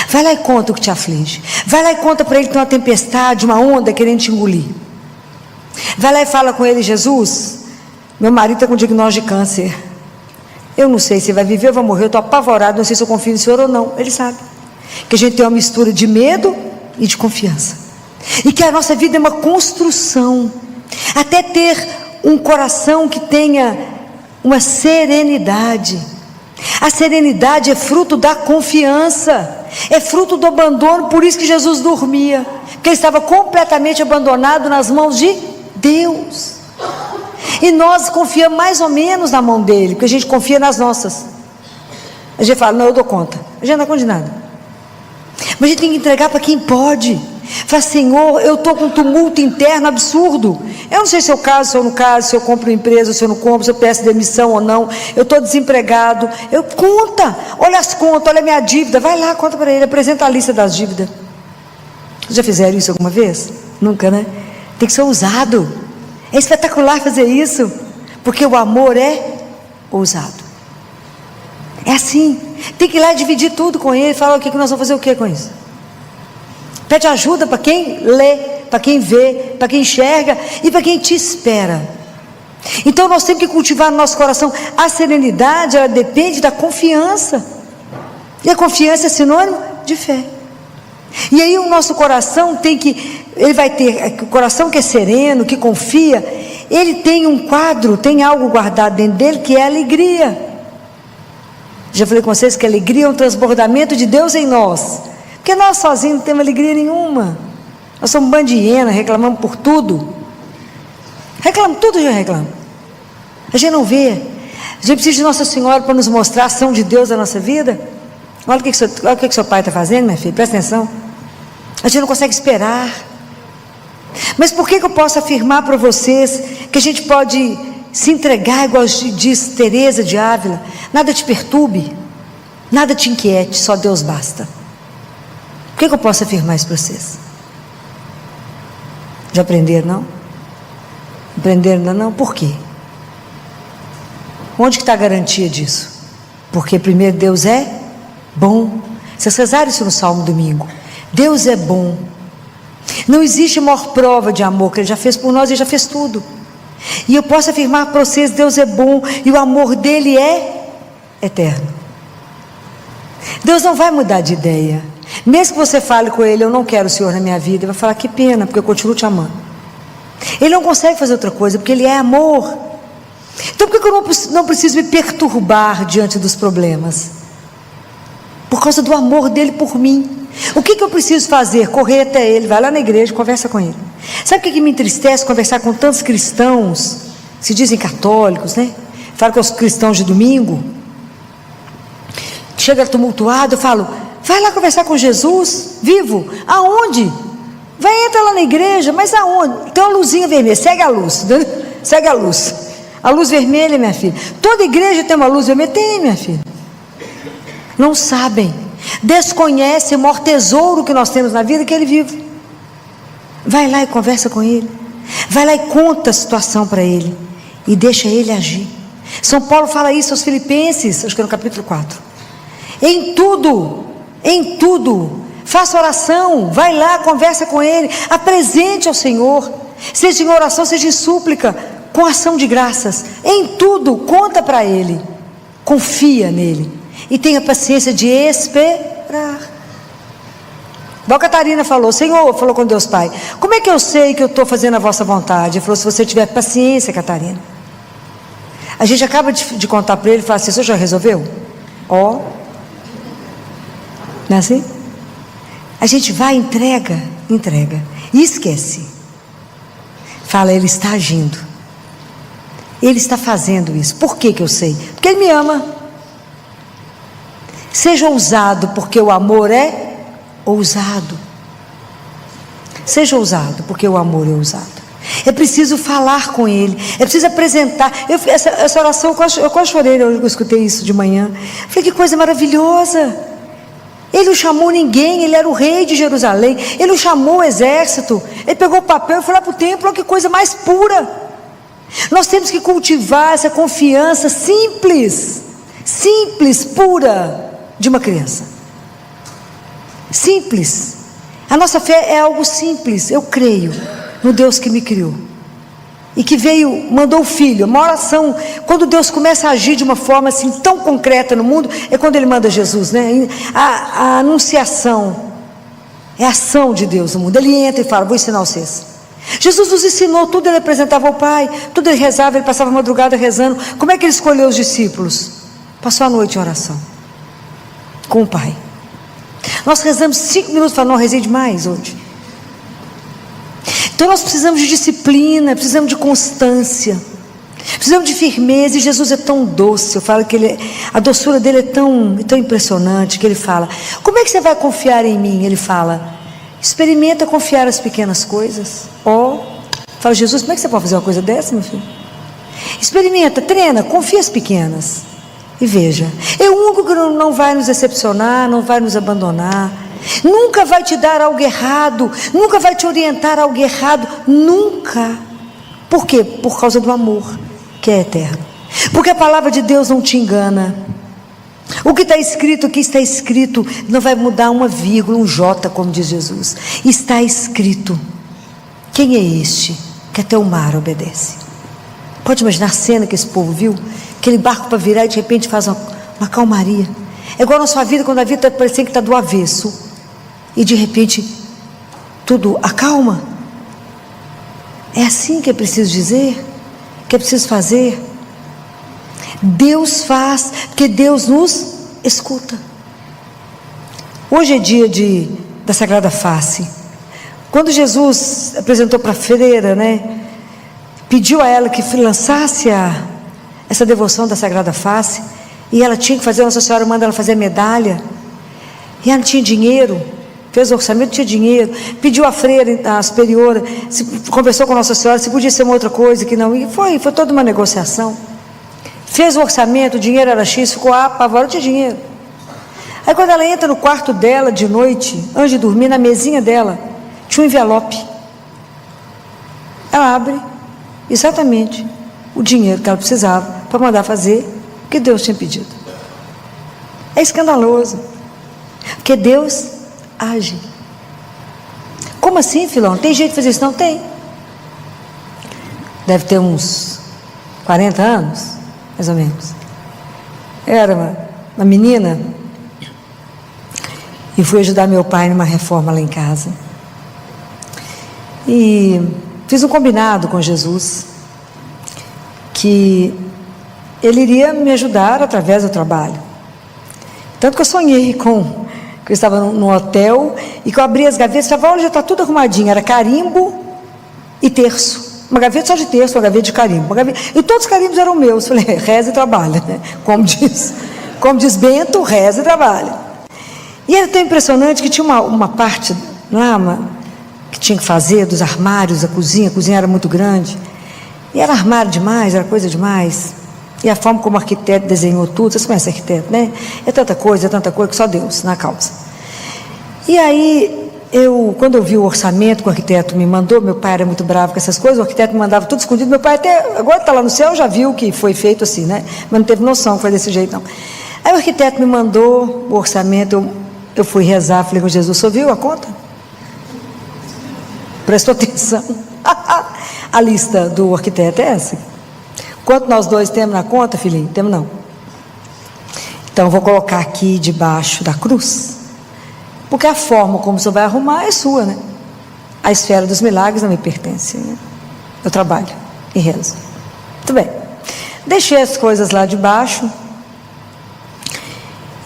Vai lá e conta o que te aflige. Vai lá e conta para ele que tem uma tempestade, uma onda querendo te engolir. Vai lá e fala com ele: Jesus, meu marido está com diagnóstico de câncer. Eu não sei se vai viver ou vai morrer, eu estou apavorado, não sei se eu confio no Senhor ou não. Ele sabe que a gente tem uma mistura de medo e de confiança, e que a nossa vida é uma construção, até ter um coração que tenha uma serenidade. A serenidade é fruto da confiança, é fruto do abandono. Por isso que Jesus dormia, porque ele estava completamente abandonado nas mãos de Deus. E nós confiamos mais ou menos na mão dele, porque a gente confia nas nossas. A gente fala, não, eu dou conta. A gente não dá conta de nada. Mas a gente tem que entregar para quem pode. Fala, Senhor, eu estou com um tumulto interno absurdo. Eu não sei se eu caso, se eu não caso, se eu compro uma empresa, se eu não compro, se eu peço demissão ou não. Eu estou desempregado. Conta, olha as contas, olha a minha dívida. Vai lá, conta para ele, apresenta a lista das dívidas. Vocês já fizeram isso alguma vez? Nunca, né? Tem que ser ousado. É espetacular fazer isso, porque o amor é ousado. É assim. Tem que ir lá e dividir tudo com ele. Falar o que nós vamos fazer o que com isso. Pede ajuda para quem lê, para quem vê, para quem enxerga e para quem te espera. Então nós temos que cultivar no nosso coração a serenidade. Ela depende da confiança, e a confiança é sinônimo de fé. E aí o nosso coração ele vai ter, o coração que é sereno, que confia, ele tem um quadro, tem algo guardado dentro dele que é a alegria. Já falei com vocês que a alegria é um transbordamento de Deus em nós, porque nós sozinhos não temos alegria nenhuma. Nós somos um bando de hiena, reclamamos por tudo. Tudo a gente reclama. A gente não vê. A gente precisa de Nossa Senhora para nos mostrar a ação de Deus na nossa vida. Olha o que seu pai está fazendo, minha filha, presta atenção. A gente não consegue esperar. Mas por que eu posso afirmar para vocês que a gente pode se entregar, igual diz Teresa de Ávila? Nada te perturbe, nada te inquiete, só Deus basta. Por que eu posso afirmar isso para vocês? Já aprenderam, não? Aprenderam ainda não? Por quê? Onde que está a garantia disso? Porque primeiro Deus é bom. Vocês rezaram isso no Salmo domingo. Deus é bom. Não existe maior prova de amor que Ele já fez por nós. Ele já fez tudo. E eu posso afirmar para vocês, Deus é bom e o amor dele é eterno. Deus não vai mudar de ideia. Mesmo que você fale com Ele, eu não quero o Senhor na minha vida, Ele vai falar, que pena, porque eu continuo te amando. Ele não consegue fazer outra coisa, porque Ele é amor. Então por que eu não preciso me perturbar diante dos problemas? Por causa do amor dele por mim. O que eu preciso fazer? Correr até ele, vai lá na igreja, conversa com ele. Sabe o que me entristece? Conversar com tantos cristãos, se dizem católicos, né? Falo com os cristãos de domingo, chega tumultuado, eu falo, vai lá conversar com Jesus, vivo. Aonde? Vai, entra lá na igreja, mas aonde? Tem uma luzinha vermelha, segue a luz, segue a luz. A luz vermelha, minha filha. Toda igreja tem uma luz vermelha? Tem, minha filha. Não sabem, desconhecem o maior tesouro que nós temos na vida, que Ele vive. Vai lá e conversa com Ele, vai lá e conta a situação para Ele, e deixa Ele agir. São Paulo fala isso aos Filipenses, acho que é no capítulo 4. Em tudo, faça oração, vai lá, conversa com Ele, apresente ao Senhor, seja em oração, seja em súplica, com ação de graças, em tudo, conta para Ele, confia nele, e tenha paciência de esperar. Igual a Catarina falou, Senhor, falou com Deus Pai, como é que eu sei que eu estou fazendo a vossa vontade? Ele falou, se você tiver paciência, Catarina. A gente acaba de contar para ele e fala assim, o senhor já resolveu? Não é assim? A gente vai, entrega, e esquece. Fala, Ele está agindo, Ele está fazendo isso. Por que eu sei? Porque Ele me ama. Seja ousado, porque o amor é ousado. Seja ousado, porque o amor é ousado. É preciso falar com Ele, é preciso apresentar. Essa oração, eu quase chorei, eu escutei isso de manhã. Falei, que coisa maravilhosa. Ele não chamou ninguém, Ele era o rei de Jerusalém, Ele não chamou o exército, Ele pegou o papel e foi lá para o templo. Olha que coisa mais pura. Nós temos que cultivar essa confiança simples, pura, de uma criança. Simples. A nossa fé é algo simples. Eu creio no Deus que me criou e que mandou o Filho. Uma oração, quando Deus começa a agir de uma forma assim tão concreta no mundo, é quando Ele manda Jesus, né? A anunciação é a ação de Deus no mundo. Ele entra e fala, vou ensinar vocês. Jesus nos ensinou tudo, Ele apresentava ao Pai, tudo Ele rezava, Ele passava a madrugada rezando. Como é que Ele escolheu os discípulos? Passou a noite em oração com o Pai. Nós rezamos 5 minutos, para não rezei demais hoje. Então nós precisamos de disciplina, precisamos de constância. Precisamos de firmeza, e Jesus é tão doce. Eu falo que a doçura dele é tão impressionante, que ele fala: como é que você vai confiar em mim? Ele fala: experimenta confiar as pequenas coisas. Fala: Jesus, como é que você pode fazer uma coisa dessa, meu filho? Experimenta, treina, confia as pequenas. E veja, é o único que não vai nos decepcionar, não vai nos abandonar, nunca vai te dar algo errado, nunca vai te orientar a algo errado, nunca. Por quê? Por causa do amor, que é eterno. Porque a palavra de Deus não te engana. O que está escrito, aqui está escrito, não vai mudar uma vírgula, um J, como diz Jesus. Está escrito. Quem é este que até o mar obedece? Pode imaginar a cena que esse povo viu? Aquele barco para virar e de repente faz uma calmaria. É igual a nossa vida, quando a vida está parecendo que está do avesso, e de repente tudo acalma. É assim que é preciso dizer, que é preciso fazer. Deus faz, porque Deus nos escuta. Hoje é dia da Sagrada Face. Quando Jesus apresentou para a freira, pediu a ela que lançasse essa devoção da Sagrada Face, e ela tinha que fazer, Nossa Senhora manda ela fazer medalha, e ela não tinha dinheiro, fez o orçamento, não tinha dinheiro, pediu à freira, a superiora, conversou com Nossa Senhora, se podia ser uma outra coisa, que não, e foi toda uma negociação, fez o orçamento, o dinheiro era X, ficou apavorada, não tinha dinheiro. Aí quando ela entra no quarto dela de noite, antes de dormir, na mesinha dela, tinha um envelope, ela abre, exatamente o dinheiro que ela precisava para mandar fazer o que Deus tinha pedido. É escandaloso, porque Deus age. Como assim, Filão? Tem jeito de fazer isso? Não tem. Deve ter uns 40 anos, mais ou menos. Era uma menina, e fui ajudar meu pai numa reforma lá em casa, e fiz um combinado com Jesus, que Ele iria me ajudar através do trabalho. Tanto que eu sonhei que eu estava num hotel, e que eu abri as gavetas, estava, olha, já está tudo arrumadinho, era carimbo e terço, uma gaveta só de terço, uma gaveta de carimbo, e todos os carimbos eram meus. Falei, reza e trabalha, como diz Bento, reza e trabalha. E era tão impressionante que tinha uma parte lá, que tinha que fazer, dos armários, a cozinha era muito grande, e era armário demais, era coisa demais, e a forma como o arquiteto desenhou tudo, vocês conhecem arquiteto, é tanta coisa que só Deus na causa. E aí, quando eu vi o orçamento que o arquiteto me mandou, meu pai era muito bravo com essas coisas, o arquiteto me mandava tudo escondido, meu pai até, agora está lá no céu, já viu que foi feito assim, mas não teve noção que foi desse jeito não. Aí o arquiteto me mandou o orçamento, eu fui rezar, falei com Jesus, o senhor viu a conta? Prestou atenção? A lista do arquiteto é essa. Quanto nós dois temos na conta, filhinho? Temos não. Então eu vou colocar aqui debaixo da cruz, porque a forma como você vai arrumar é sua, A esfera dos milagres não me pertence, Eu trabalho e rezo. Muito bem. Deixei as coisas lá debaixo,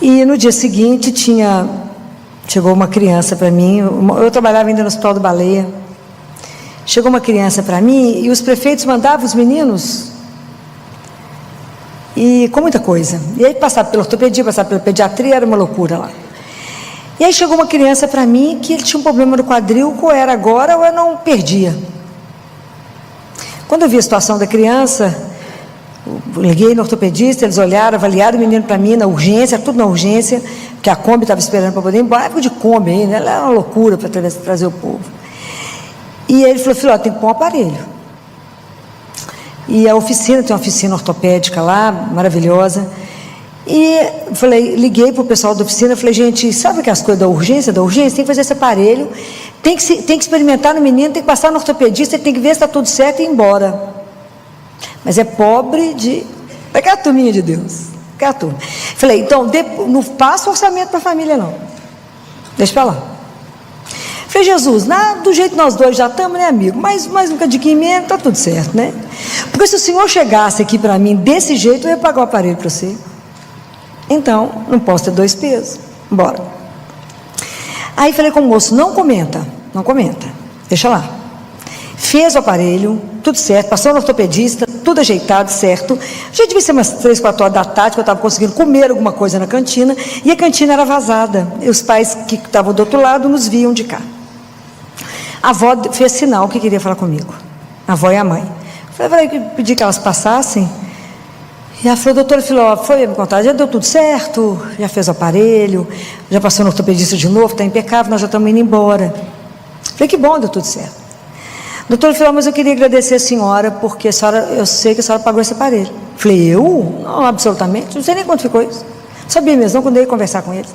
e no dia seguinte chegou uma criança para mim, eu trabalhava ainda no Hospital do Baleia. Chegou uma criança para mim, e os prefeitos mandavam os meninos, e com muita coisa, e aí passava pela ortopedia, passava pela pediatria, era uma loucura lá. E aí chegou uma criança para mim, que ele tinha um problema no quadril, ou era agora, ou eu não perdia. Quando eu vi a situação da criança, eu liguei no ortopedista, eles olharam, avaliaram o menino para mim, na urgência, tudo na urgência, porque a Kombi estava esperando para poder ir embora, época de Kombi aí, ela era uma loucura para trazer o povo. E ele falou, filho, tem que pôr um aparelho. E a oficina, tem uma oficina ortopédica lá, maravilhosa. E liguei para o pessoal da oficina, falei, gente, sabe que as coisas da urgência, tem que fazer esse aparelho, tem que experimentar no menino, tem que passar no ortopedista, tem que ver se está tudo certo e ir embora. Mas é pobre de... É aquela turminha de Deus, aquela turma. Falei, então, não passa orçamento para a família não, deixa para lá. Falei, Jesus, do jeito que nós dois já estamos, amigo? Mais um cadinho menos, está tudo certo, Porque se o Senhor chegasse aqui para mim desse jeito, eu ia pagar o aparelho para você. Então, não posso ter dois pesos. Bora. Aí falei com o moço, não comenta, deixa lá. Fez o aparelho, tudo certo, passou no ortopedista, tudo ajeitado, certo. Já devia ser umas 3, 4 horas da tarde, que eu estava conseguindo comer alguma coisa na cantina, e a cantina era vazada. E os pais que estavam do outro lado nos viam de cá. A avó fez sinal que queria falar comigo, a avó e a mãe. Eu falei, pedi que elas passassem. E ela falou, doutora Filó, foi me contar, já deu tudo certo, já fez o aparelho, já passou no ortopedista de novo, está impecável, nós já estamos indo embora. Falei, que bom, deu tudo certo. Doutora Filó, mas eu queria agradecer a senhora, porque a senhora, eu sei que a senhora pagou esse aparelho. Falei, eu? Não, absolutamente, não sei nem quanto ficou isso. Não sabia mesmo, não, quando eu ia conversar com eles.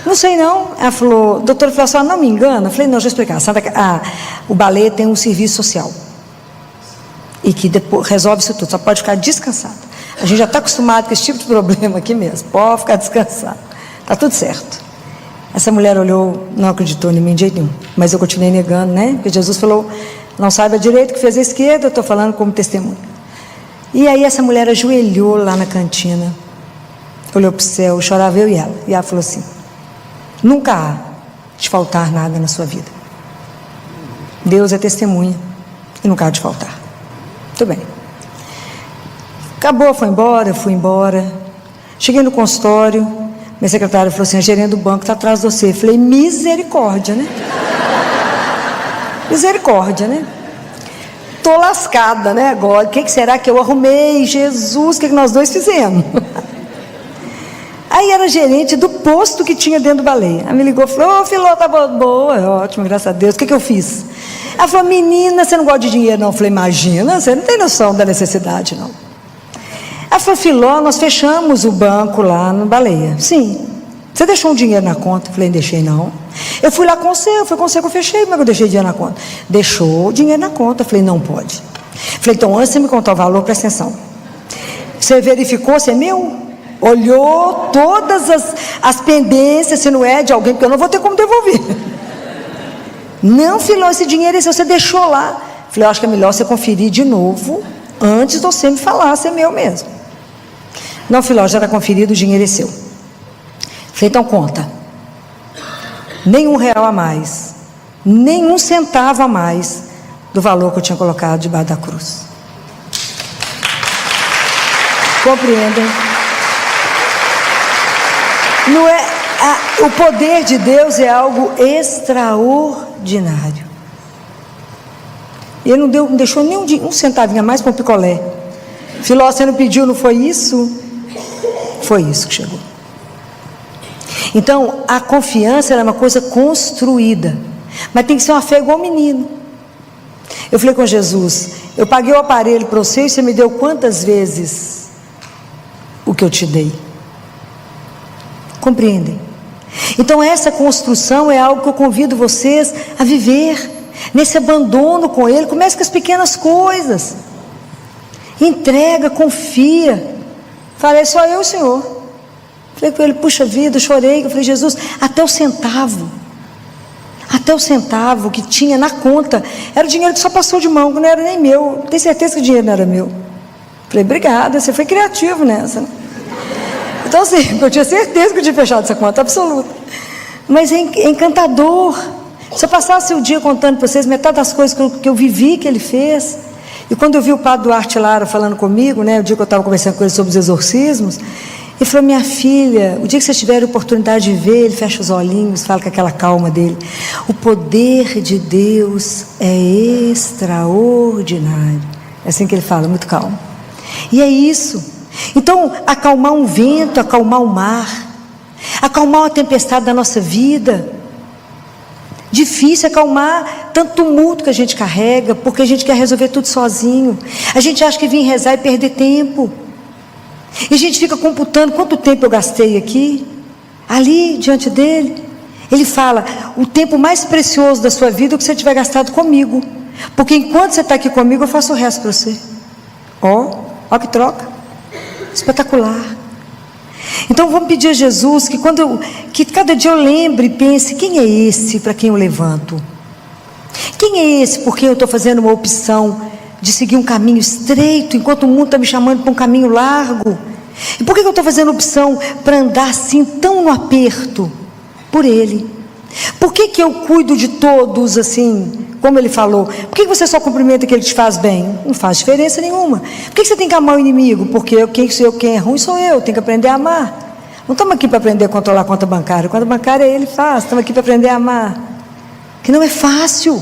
Não sei não. Ela falou, doutora Filó, a senhora não me engana? Eu falei, não, deixa eu explicar. O balé tem um serviço social. E que depois resolve isso tudo, só pode ficar descansada. A gente já está acostumado com esse tipo de problema aqui mesmo. Pode ficar descansado. Está tudo certo. Essa mulher olhou, não acreditou em mim de jeito nenhum. Mas eu continuei negando, né? Porque Jesus falou, não saiba direito que fez a esquerda, eu estou falando como testemunha. E aí essa mulher ajoelhou lá na cantina, olhou para o céu, chorava eu e ela. E ela falou assim, nunca há de faltar nada na sua vida. Deus é testemunha e nunca há de faltar. Muito bem. Acabou, foi embora, eu fui embora. Cheguei no consultório, minha secretária falou assim, a gerente do banco está atrás de você. Eu falei, misericórdia, né? Misericórdia, né? Estou lascada, né, agora. O que será que eu arrumei? Jesus, o que nós dois fizemos? Aí era gerente do posto que tinha dentro do balé. Ela me ligou e falou, ô Filó, tá boa, ótimo, graças a Deus. O que eu fiz? Ela falou, menina, você não gosta de dinheiro não? Eu falei, imagina, você não tem noção da necessidade não. Ela falou, Filó, nós fechamos o banco lá no Baleia. Sim. Você deixou um dinheiro na conta? Eu falei, deixei não. Eu fui lá com você, foi com você que eu fechei, mas eu deixei dinheiro na conta. Deixou o dinheiro na conta. Eu falei, não pode. Eu falei, então antes de você me contar o valor, presta atenção. Você verificou se é meu? Olhou todas as pendências, se não é de alguém, porque eu não vou ter como devolver. Não, Filó, esse dinheiro é seu, você deixou lá. Eu falei, eu acho que é melhor você conferir de novo, antes de você me falar se é meu mesmo. Não, Filó, já está conferido, o dinheiro é seu. Falei, então conta. Nem R$1 a mais, nem 1 centavo a mais do valor que eu tinha colocado debaixo da cruz. Compreendem? Não é, o poder de Deus é algo extraordinário. Ele não deixou nem um centavinho a mais para um picolé. Filó, você não pediu, não foi isso? Foi isso que chegou. Então, a confiança era uma coisa construída, mas tem que ser uma fé igual menino. Eu falei com Jesus, eu paguei o aparelho para você e você me deu quantas vezes o que eu te dei? Compreendem? Então essa construção é algo que eu convido vocês a viver, nesse abandono com Ele. Comece com as pequenas coisas, entrega, confia. Falei, só eu, Senhor. Falei com Ele, puxa vida, eu chorei. Eu falei, Jesus, até o centavo que tinha na conta, era o dinheiro que só passou de mão, que não era nem meu. Tenho certeza que o dinheiro não era meu. Falei, obrigada, você foi criativo nessa, né? Então assim, eu tinha certeza que eu tinha fechado essa conta, absoluta. Mas é encantador. Se eu passasse o dia contando para vocês metade das coisas que eu vivi, que Ele fez. E quando eu vi o padre Duarte Lara falando comigo, né, o dia que eu estava conversando com ele sobre os exorcismos, ele falou, minha filha, o dia que vocês tiverem a oportunidade de ver, ele fecha os olhinhos, fala com aquela calma dele, o poder de Deus é extraordinário. É assim que ele fala, muito calmo. E é isso. Então, acalmar um vento, acalmar o mar, acalmar uma tempestade da nossa vida. Difícil acalmar tanto tumulto que a gente carrega, porque a gente quer resolver tudo sozinho. A gente acha que vir rezar e perder tempo. E a gente fica computando quanto tempo eu gastei aqui, ali, diante dele. Ele fala, o tempo mais precioso da sua vida é o que você tiver gastado comigo. Porque enquanto você está aqui comigo, eu faço o resto para você. Ó que troca. Espetacular. Então vamos pedir a Jesus que cada dia eu lembre e pense, quem é esse para quem eu levanto? Quem é esse por quem eu estou fazendo uma opção de seguir um caminho estreito, enquanto o mundo está me chamando para um caminho largo? E por que eu estou fazendo opção para andar assim tão no aperto? Por Ele. Por que que eu cuido de todos assim, como ele falou? Por que você só cumprimenta aquele que te faz bem? Não faz diferença nenhuma. Por que você tem que amar o inimigo? Porque quem é ruim sou eu, tenho que aprender a amar. Não estamos aqui para aprender a controlar a conta bancária. A conta bancária ele faz, estamos aqui para aprender a amar. Que não é fácil.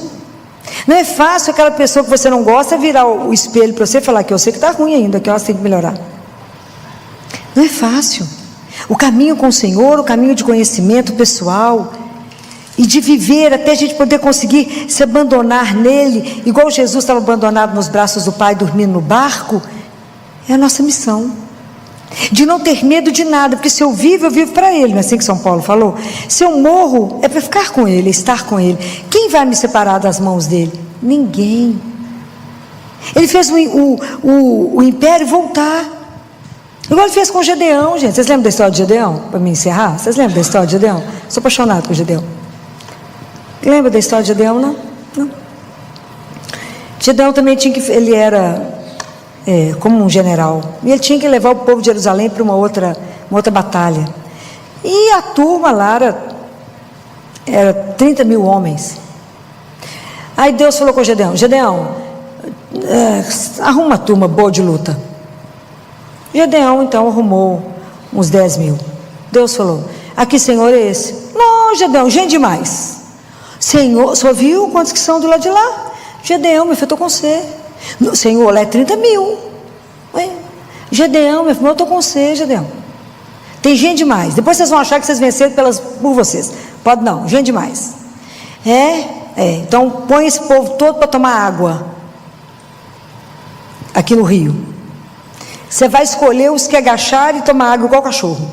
Não é fácil aquela pessoa que você não gosta virar o espelho para você e falar que eu sei que está ruim ainda, que você tem que melhorar. Não é fácil. O caminho com o Senhor, o caminho de conhecimento pessoal e de viver até a gente poder conseguir se abandonar nele, igual Jesus estava abandonado nos braços do Pai, dormindo no barco, é a nossa missão. De não ter medo de nada, porque se eu vivo para Ele, não é assim que São Paulo falou? Se eu morro, é para ficar com Ele, estar com Ele. Quem vai me separar das mãos dEle? Ninguém. Ele fez o império voltar, igual ele fez com Gedeão, gente. Vocês lembram da história de Gedeão? Para me encerrar, vocês lembram da história de Gedeão? Sou apaixonado por Gedeão. Lembra da história de Gedeão, não? Não. Gedeão também tinha que, ele era como um general, e ele tinha que levar o povo de Jerusalém para uma outra batalha, e a turma lá era 30 mil homens. Aí Deus falou com Gedeão: Gedeão, arruma uma turma boa de luta. Gedeão então arrumou uns 10 mil. Deus falou: aqui, Senhor, é esse. Não, Gedeão, gente demais. Senhor, só viu quantos que são do lado de lá? Gedeão, meu filho, eu estou com você. Senhor, lá é 30 mil. Ué, Gedeão, meu filho, eu estou com você, Gedeão. Tem gente demais. Depois vocês vão achar que vocês venceram por vocês. Pode não, gente demais. Então põe esse povo todo para tomar água aqui no rio. Você vai escolher os que agacharam e tomar água igual cachorro.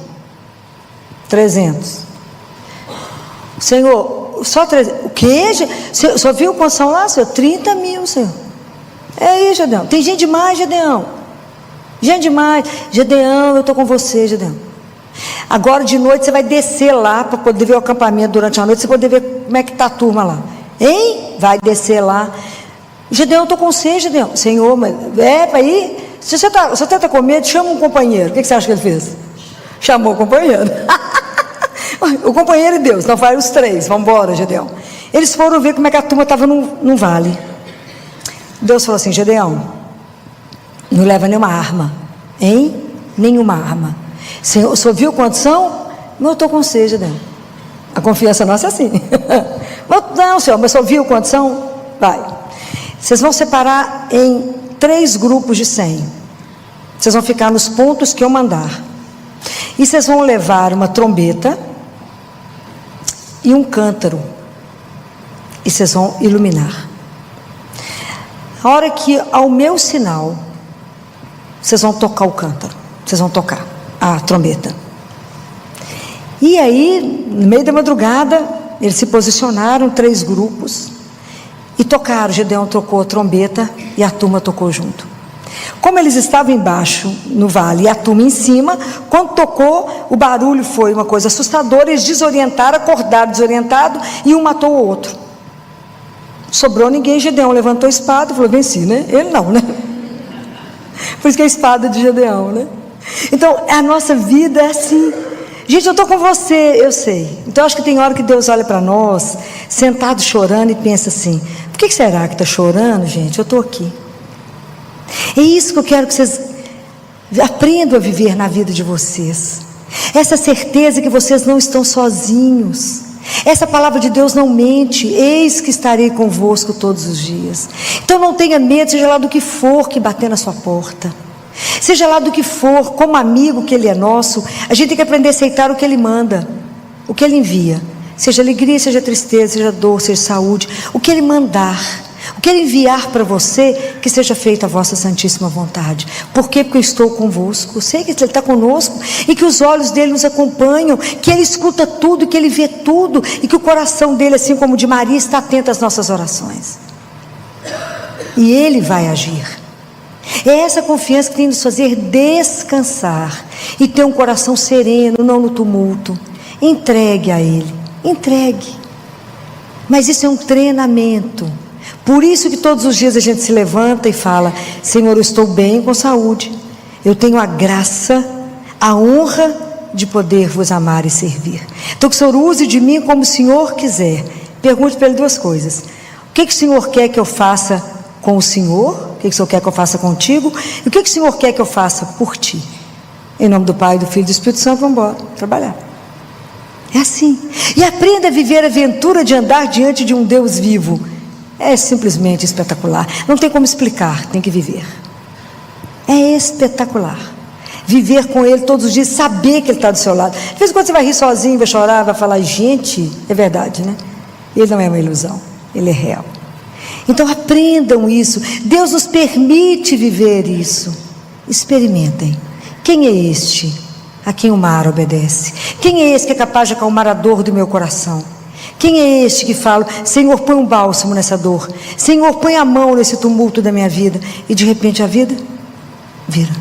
300. Senhor, só 300. O quê? Só viu quantos são lá, Senhor? 30 mil, Senhor. É aí, Gedeão. Tem gente demais, Gedeão. Gente demais. Gedeão, eu estou com você, Gedeão. Agora de noite você vai descer lá para poder ver o acampamento durante a noite, você poder ver como é que está a turma lá. Hein? Vai descer lá. Gedeão, eu estou com você, Gedeão. Senhor, mas para ir. Se você está com medo, chama um companheiro. O que você acha que ele fez? Chamou o companheiro. O companheiro e Deus. Então vai os três. Vamos embora, Gedeão. Eles foram ver como é que a turma estava num vale. Deus falou assim: Gedeão, não leva nenhuma arma. Hein? Nenhuma arma. Senhor, o senhor viu quantos são? Não, eu estou com você, Gedeão. A confiança nossa é assim. Não, Senhor, mas o senhor viu quantos são? Vai. Vocês vão separar em 3 grupos de 100. Vocês vão ficar nos pontos que eu mandar. E vocês vão levar uma trombeta e um cântaro. E vocês vão iluminar. A hora que ao meu sinal, vocês vão tocar o cântaro. Vocês vão tocar a trombeta. E aí, no meio da madrugada, eles se posicionaram, 3 grupos, e tocaram. Gedeão tocou a trombeta e a turma tocou junto. Como eles estavam embaixo no vale e a turma em cima, quando tocou, o barulho foi uma coisa assustadora. Eles desorientaram, acordaram desorientado, e um matou o outro. Sobrou ninguém. Gedeão levantou a espada e falou: venci, né? Ele não, né? Por isso que é a espada de Gedeão, né? Então a nossa vida é assim. Gente, eu estou com você, eu sei. Então acho que tem hora que Deus olha para nós, sentado chorando, e pensa assim: por que será que está chorando, gente? Eu estou aqui. É isso que eu quero que vocês aprendam a viver na vida de vocês. Essa certeza que vocês não estão sozinhos. Essa palavra de Deus não mente: eis que estarei convosco todos os dias. Então não tenha medo, seja lá do que for que bater na sua porta, seja lá do que for, como amigo que Ele é nosso, a gente tem que aprender a aceitar o que Ele manda, o que Ele envia, seja alegria, seja tristeza, seja dor, seja saúde, o que Ele mandar, o que Ele enviar para você, que seja feita a vossa santíssima vontade. Por quê? Porque eu estou convosco. Eu sei que Ele está conosco, e que os olhos dEle nos acompanham, que Ele escuta tudo, que Ele vê tudo, e que o coração dEle, assim como o de Maria, está atento às nossas orações, e Ele vai agir. É essa confiança que tem de nos fazer descansar e ter um coração sereno, não no tumulto. Entregue a Ele, entregue. Mas isso é um treinamento. Por isso que todos os dias a gente se levanta e fala: Senhor, eu estou bem com saúde, eu tenho a graça, a honra de poder vos amar e servir. Então que o Senhor use de mim como o Senhor quiser. Pergunte para Ele duas coisas: o que o Senhor quer que eu faça com o Senhor? O que o Senhor quer que eu faça contigo? E o que o Senhor quer que eu faça por ti? Em nome do Pai, do Filho e do Espírito Santo, vamos embora trabalhar. É assim. E aprenda a viver a aventura de andar diante de um Deus vivo. É simplesmente espetacular. Não tem como explicar, tem que viver. É espetacular. Viver com Ele todos os dias, saber que Ele está do seu lado. De vez em quando você vai rir sozinho, vai chorar, vai falar, gente, é verdade, né? Ele não é uma ilusão, Ele é real. Então aprendam isso. Deus nos permite viver isso. Experimentem. Quem é este a quem o mar obedece? Quem é esse que é capaz de acalmar a dor do meu coração? Quem é este que fala, Senhor, põe um bálsamo nessa dor, Senhor, põe a mão nesse tumulto da minha vida, e de repente a vida vira.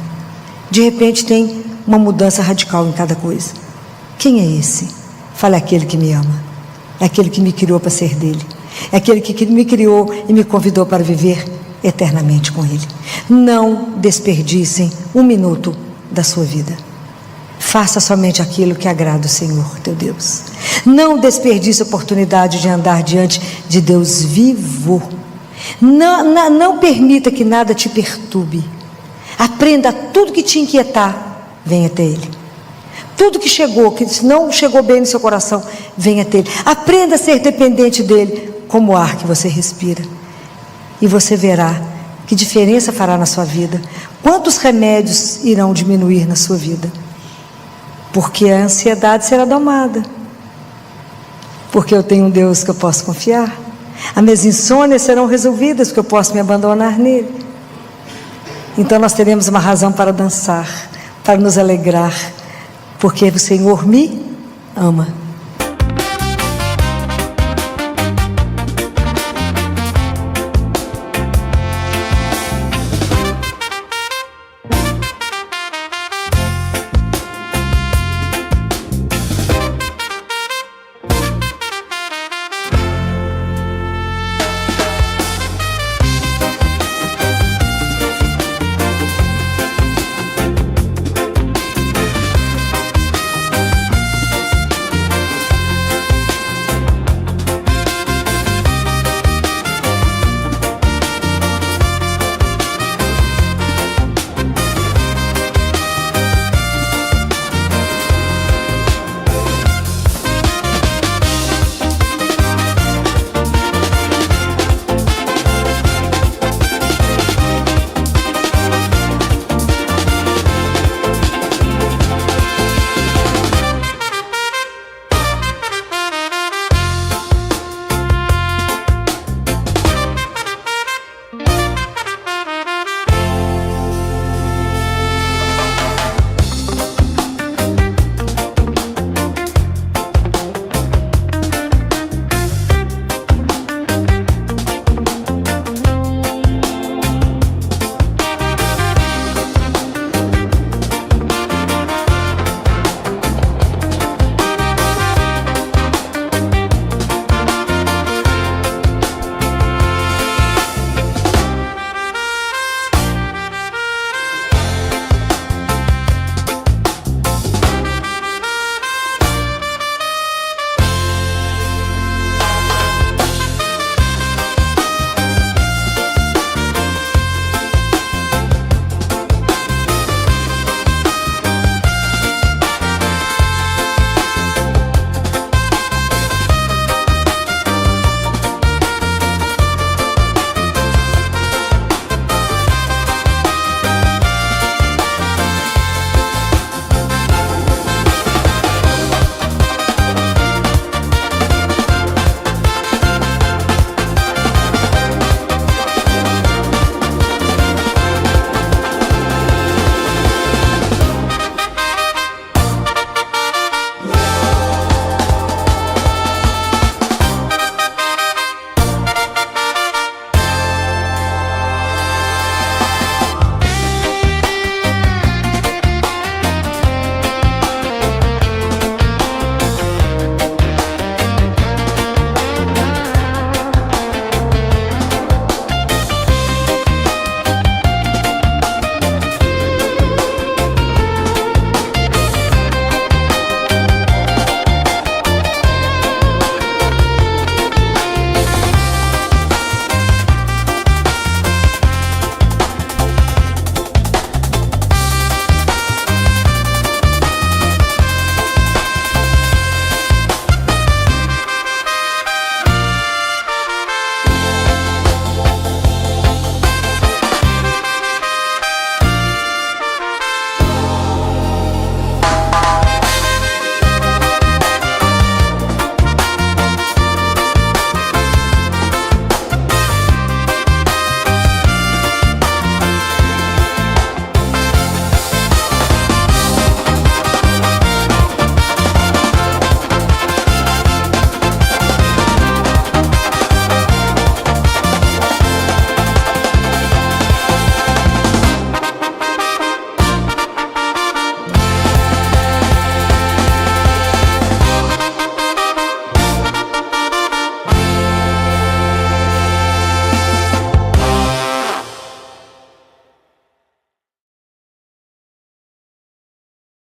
De repente tem uma mudança radical em cada coisa. Quem é esse? Fala, é aquele que me ama, é aquele que me criou para ser dele, é aquele que me criou e me convidou para viver eternamente com Ele. Não desperdicem um minuto da sua vida. Faça somente aquilo que agrada o Senhor, teu Deus. Não desperdice a oportunidade de andar diante de Deus vivo. Não permita que nada te perturbe. Aprenda tudo que te inquietar, venha até Ele. Tudo que não chegou bem no seu coração, venha até Ele. Aprenda a ser dependente dEle, como o ar que você respira. E você verá que diferença fará na sua vida. Quantos remédios irão diminuir na sua vida? Porque a ansiedade será domada. Porque eu tenho um Deus que eu posso confiar. As minhas insônias serão resolvidas, porque eu posso me abandonar nele. Então nós teremos uma razão para dançar, para nos alegrar, porque o Senhor me ama.